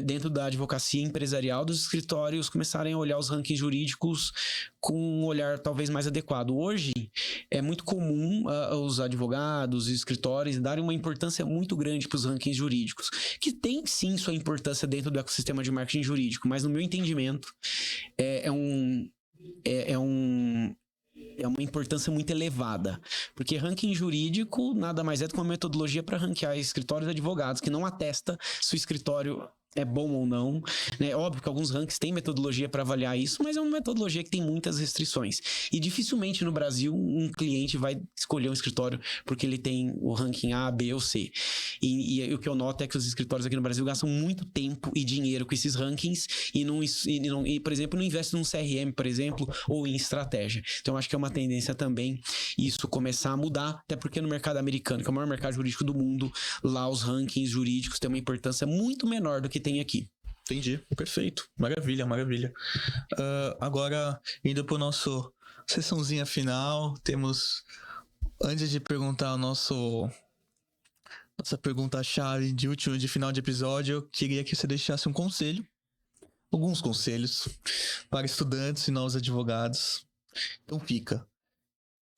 dentro da advocacia empresarial dos escritórios começarem a olhar os rankings jurídicos com um olhar talvez mais adequado. Hoje, é muito comum os advogados e escritórios darem uma importância muito grande para os rankings jurídicos, que tem sim sua importância dentro do ecossistema de marketing jurídico, mas no meu entendimento é uma importância muito elevada, porque ranking jurídico nada mais é do que uma metodologia para ranquear escritórios de advogados, que não atesta se o escritório é bom ou não, né? Óbvio que alguns rankings têm metodologia para avaliar isso, mas é uma metodologia que tem muitas restrições. E dificilmente no Brasil um cliente vai escolher um escritório porque ele tem o ranking A, B ou C. E o que eu noto é que os escritórios aqui no Brasil gastam muito tempo e dinheiro com esses rankings e por exemplo, não investem num CRM, por exemplo, ou em estratégia. Então, eu acho que é uma tendência também isso começar a mudar, até porque no mercado americano, que é o maior mercado jurídico do mundo, lá os rankings jurídicos têm uma importância muito menor do que tem aqui. Entendi, perfeito. Maravilha, maravilha. Agora, indo para o nosso sessãozinha final, temos, antes de perguntar nossa pergunta-chave de final de episódio, eu queria que você deixasse um conselho, alguns conselhos para estudantes e novos advogados. Então fica.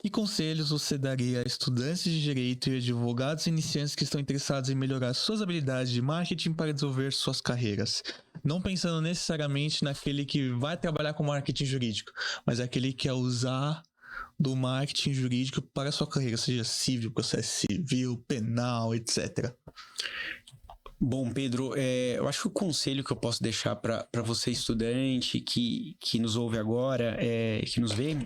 Que conselhos você daria a estudantes de direito e advogados iniciantes que estão interessados em melhorar suas habilidades de marketing para desenvolver suas carreiras? Não pensando necessariamente naquele que vai trabalhar com marketing jurídico, mas aquele que quer usar do marketing jurídico para a sua carreira, seja civil, processo civil, penal, etc. Bom, Pedro, eu acho que o conselho que eu posso deixar para você, estudante, que nos ouve agora, que nos vê,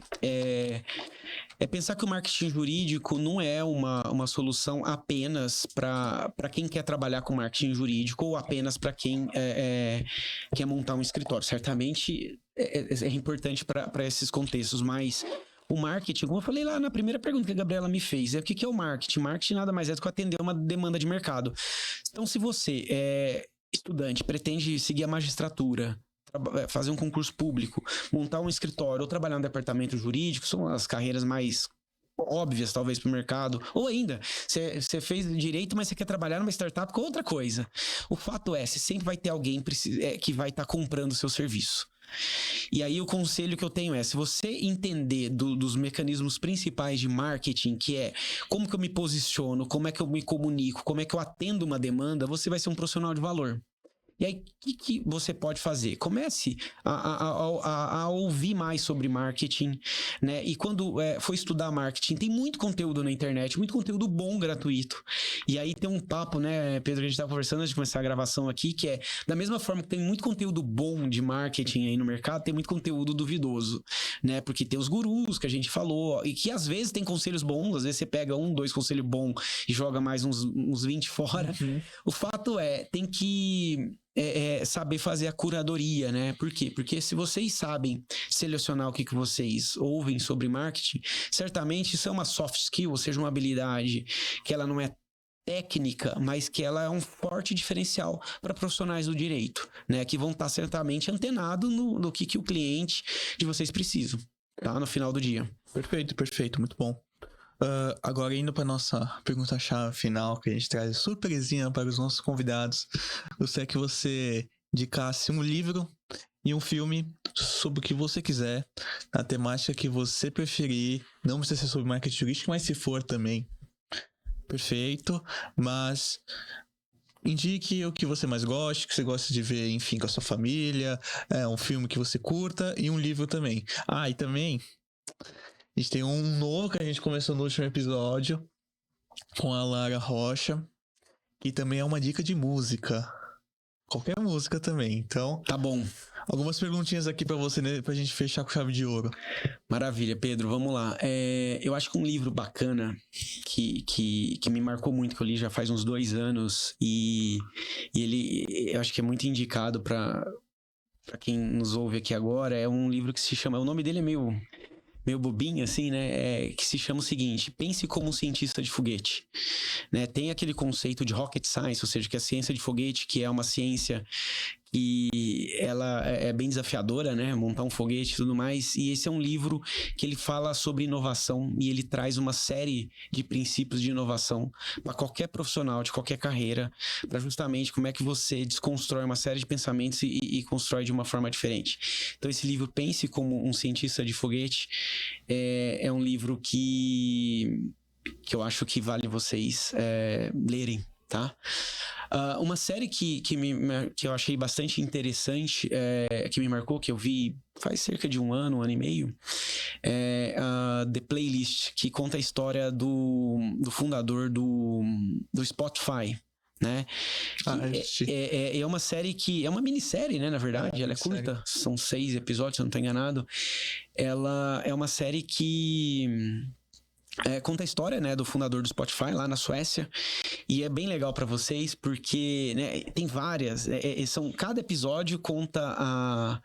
é pensar que o marketing jurídico não é uma solução apenas para quem quer trabalhar com marketing jurídico ou apenas para quem quer montar um escritório. Certamente é importante para esses contextos, mas o marketing, como eu falei lá na primeira pergunta que a Gabriela me fez, o que é o marketing? Marketing nada mais é do que atender uma demanda de mercado. Então, se você é estudante, pretende seguir a magistratura, fazer um concurso público, montar um escritório ou trabalhar no departamento jurídico, são as carreiras mais óbvias, talvez, para o mercado. Ou ainda, você fez direito, mas você quer trabalhar numa startup com outra coisa. O fato você sempre vai ter alguém que vai estar comprando o seu serviço. E aí o conselho que eu tenho se você entender dos mecanismos principais de marketing, que é como que eu me posiciono, como é que eu me comunico, como é que eu atendo uma demanda, você vai ser um profissional de valor. E aí, o que você pode fazer? Comece a ouvir mais sobre marketing, né? E quando for estudar marketing, tem muito conteúdo na internet, muito conteúdo bom, gratuito. E aí tem um papo, né, Pedro, que a gente estava conversando antes de começar a gravação aqui, que é, da mesma forma que tem muito conteúdo bom de marketing aí no mercado, tem muito conteúdo duvidoso, né? Porque tem os gurus que a gente falou, e que às vezes tem conselhos bons, às vezes você pega 2 conselhos bons e joga mais uns 20 fora. Uhum. O fato tem que saber fazer a curadoria, né? Por quê? Porque se vocês sabem selecionar o que vocês ouvem sobre marketing, certamente isso é uma soft skill, ou seja, uma habilidade que ela não é técnica, mas que ela é um forte diferencial para profissionais do direito, né? Que vão estar certamente antenados no que o cliente de vocês precisam, tá? No final do dia. Perfeito, muito bom. Agora, indo para nossa pergunta-chave final, que a gente traz surpresinha para os nossos convidados, gostaria que você indicasse um livro e um filme sobre o que você quiser, na temática que você preferir. Não precisa ser sobre marketing jurídico, mas se for também, perfeito. Mas indique o que você mais gosta, que você gosta de ver, enfim, com a sua família, um filme que você curta e um livro também. E também a gente tem um novo que a gente começou no último episódio com a Lara Rocha, que também é uma dica de música. Qualquer música também. Então, tá bom. Algumas perguntinhas aqui pra você, né, pra gente fechar com chave de ouro. Maravilha, Pedro, vamos lá. Eu acho que um livro bacana que me marcou muito, que eu li já faz uns 2 anos, e ele, eu acho que é muito indicado pra quem nos ouve aqui agora, é um livro que se chama, o nome dele é meio bobinho, assim, né? Que se chama o seguinte: Pense como um cientista de foguete. Né? Tem aquele conceito de rocket science, ou seja, que a ciência de foguete, que é uma ciência que ela é bem desafiadora, né? Montar um foguete e tudo mais. E esse é um livro que ele fala sobre inovação e ele traz uma série de princípios de inovação para qualquer profissional de qualquer carreira, para justamente como é que você desconstrói uma série de pensamentos e constrói de uma forma diferente. Então esse livro, Pense como um cientista de foguete, é um livro que eu acho que vale vocês lerem, tá? Uma série que eu achei bastante interessante, que me marcou, que eu vi faz cerca de 1 ano e meio, é The Playlist, que conta a história do fundador do Spotify, né? assisti. É uma série que... É uma minissérie, né, na verdade. Ela é minissérie. curta. São 6 episódios, se eu não tô enganado. Ela é uma série que... conta a história, né, do fundador do Spotify lá na Suécia, e é bem legal pra vocês porque, né, tem várias, cada episódio conta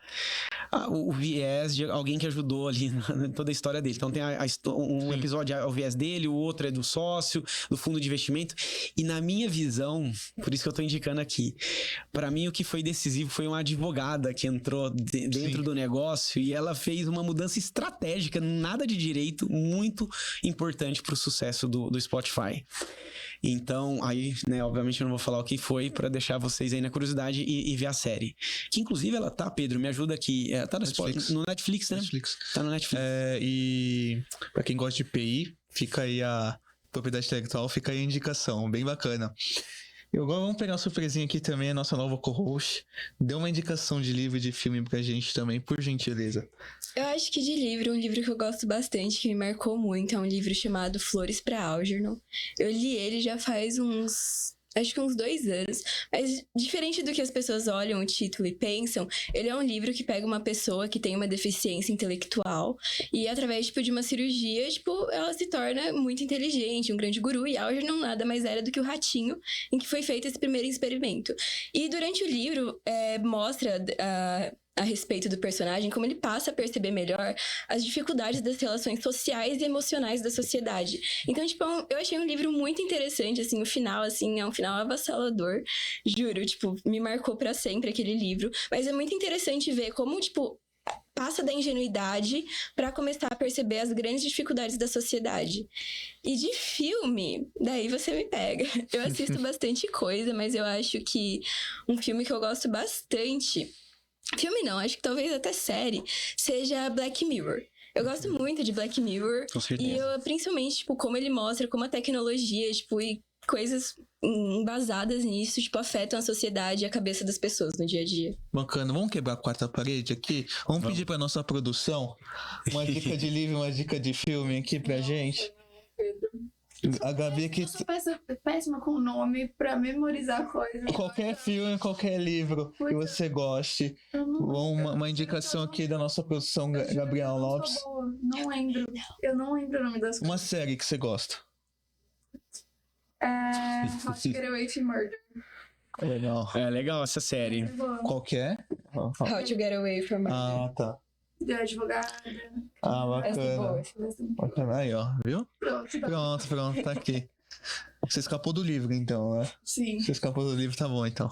o viés de alguém que ajudou ali toda a história dele. Então tem um episódio é o viés dele, o outro é do sócio, do fundo de investimento, e na minha visão, por isso que eu tô indicando aqui, pra mim o que foi decisivo foi uma advogada que entrou dentro do negócio e ela fez uma mudança estratégica, nada de direito, muito importante pro sucesso do Spotify. Então, aí, né, obviamente eu não vou falar o que foi pra deixar vocês aí na curiosidade e ver a série. Que inclusive ela tá, Pedro, me ajuda aqui, tá no Netflix, né? Tá no Netflix. E pra quem gosta de PI, fica aí a propriedade intelectual, fica aí a indicação, bem bacana. E agora vamos pegar uma surpresinha aqui também, a nossa nova co-host. Dê uma indicação de livro e de filme pra gente também, por gentileza. Eu acho que de livro, um livro que eu gosto bastante, que me marcou muito, é um livro chamado Flores para Algernon. Eu li ele já faz acho que uns 2 anos. Mas diferente do que as pessoas olham o título e pensam, ele é um livro que pega uma pessoa que tem uma deficiência intelectual e através, de uma cirurgia, ela se torna muito inteligente, um grande guru, e Algernon nada mais era do que o ratinho em que foi feito esse primeiro experimento. E durante o livro, mostra a respeito do personagem, como ele passa a perceber melhor as dificuldades das relações sociais e emocionais da sociedade. Então, eu achei um livro muito interessante, assim, o final, assim, é um final avassalador, juro, me marcou pra sempre aquele livro, mas é muito interessante ver como, passa da ingenuidade pra começar a perceber as grandes dificuldades da sociedade. E de filme, daí você me pega. Eu assisto bastante coisa, mas eu acho que um filme que eu gosto bastante... Filme não, acho que talvez até série, seja Black Mirror. Eu gosto muito de Black Mirror. Com certeza. E eu, principalmente, como ele mostra, como a tecnologia, e coisas embasadas nisso, afetam a sociedade e a cabeça das pessoas no dia a dia. Bacana, vamos quebrar a quarta parede aqui? Vamos pedir pra nossa produção uma dica de livro, uma dica de filme aqui pra gente? A Gabi aqui... Eu sou péssima com nome pra memorizar coisas. Qualquer filme, qualquer livro que você goste. Uma indicação aqui da nossa produção, Gabriel Lopes. Não lembro. Eu não lembro o nome das coisas. Uma série que você gosta. How to Get Away with Murder. Legal. É legal essa série. Qual que é? How to Get Away from Murder. Ah, tá. De advogada. Essa é boa. Bacana. Bacana. Aí, ó, viu? Pronto, tá aqui. Você escapou do livro, então, né? Sim. Você escapou do livro, tá bom, então.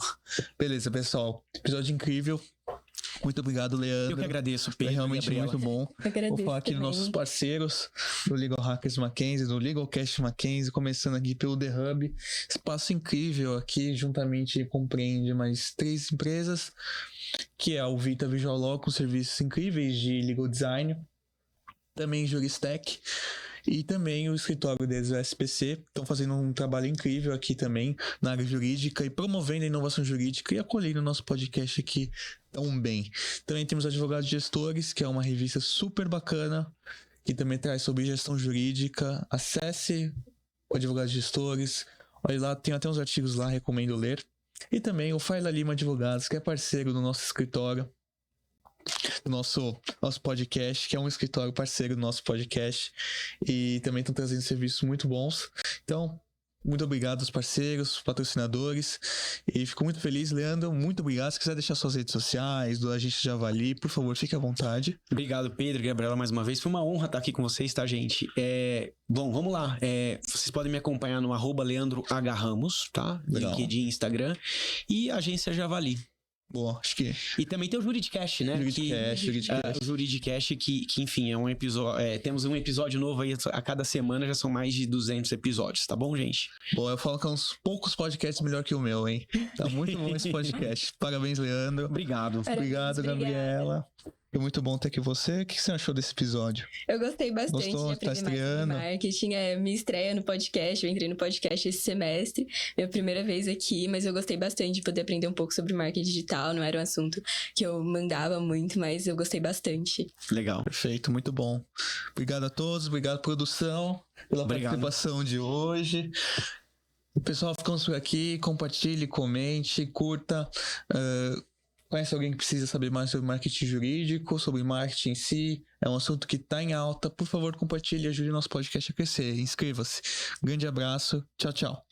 Beleza, pessoal. Episódio incrível. Muito obrigado, Leandro. Eu que agradeço, Pedro. Foi realmente muito bom. Eu agradeço. Vou falar aqui dos nossos parceiros do Legal Hackers Mackenzie, do Legalcast Mackenzie, começando aqui pelo The Hub. Espaço incrível aqui, juntamente compreende mais 3 empresas, que é o Vita Visual Law, com serviços incríveis de legal design, também Juristec, e também o escritório deles, o SPC, estão fazendo um trabalho incrível aqui também na área jurídica e promovendo a inovação jurídica e acolhendo o nosso podcast aqui tão bem. Também temos Advogados Gestores, que é uma revista super bacana, que também traz sobre gestão jurídica. Acesse o Advogados Gestores, olha lá, tem até uns artigos lá, recomendo ler. E também o Faila Lima Advogados, que é parceiro do nosso escritório, do nosso podcast, que é um escritório parceiro do nosso podcast, e também estão trazendo serviços muito bons. Então, muito obrigado aos parceiros, patrocinadores, e fico muito feliz, Leandro, muito obrigado. Se quiser deixar suas redes sociais, do Agente Javali, por favor, fique à vontade. Obrigado, Pedro e Gabriela, mais uma vez. Foi uma honra estar aqui com vocês, tá, gente? Bom, vamos lá. Vocês podem me acompanhar no @LeandroHRamos, tá? Legal. LinkedIn, Instagram. E Agência Javali. Boa, acho que... E também tem o Juridicast, né? Juridicast. O Juridicast, que enfim, é um episódio... temos um episódio novo aí a cada semana, já são mais de 200 episódios, tá bom, gente? Bom, eu falo que é uns poucos podcasts melhor que o meu, hein? Tá muito bom esse podcast. Parabéns, Leandro. Obrigado. Obrigado, Gabriela. Foi muito bom ter aqui você. O que você achou desse episódio? Eu gostei bastante Gostou? de aprender Tá mais sobre estreando? marketing. Minha estreia no podcast, eu entrei no podcast esse semestre. Minha primeira vez aqui, mas eu gostei bastante de poder aprender um pouco sobre marketing digital. Não era um assunto que eu mandava muito, mas eu gostei bastante. Legal. Perfeito, muito bom. Obrigado a todos, obrigado, produção, pela participação de hoje. Pessoal, ficamos por aqui. Compartilhe, comente, curta. Conhece alguém que precisa saber mais sobre marketing jurídico, sobre marketing em si? É um assunto que está em alta. Por favor, compartilhe e ajude nosso podcast a crescer. Inscreva-se. Grande abraço. Tchau, tchau.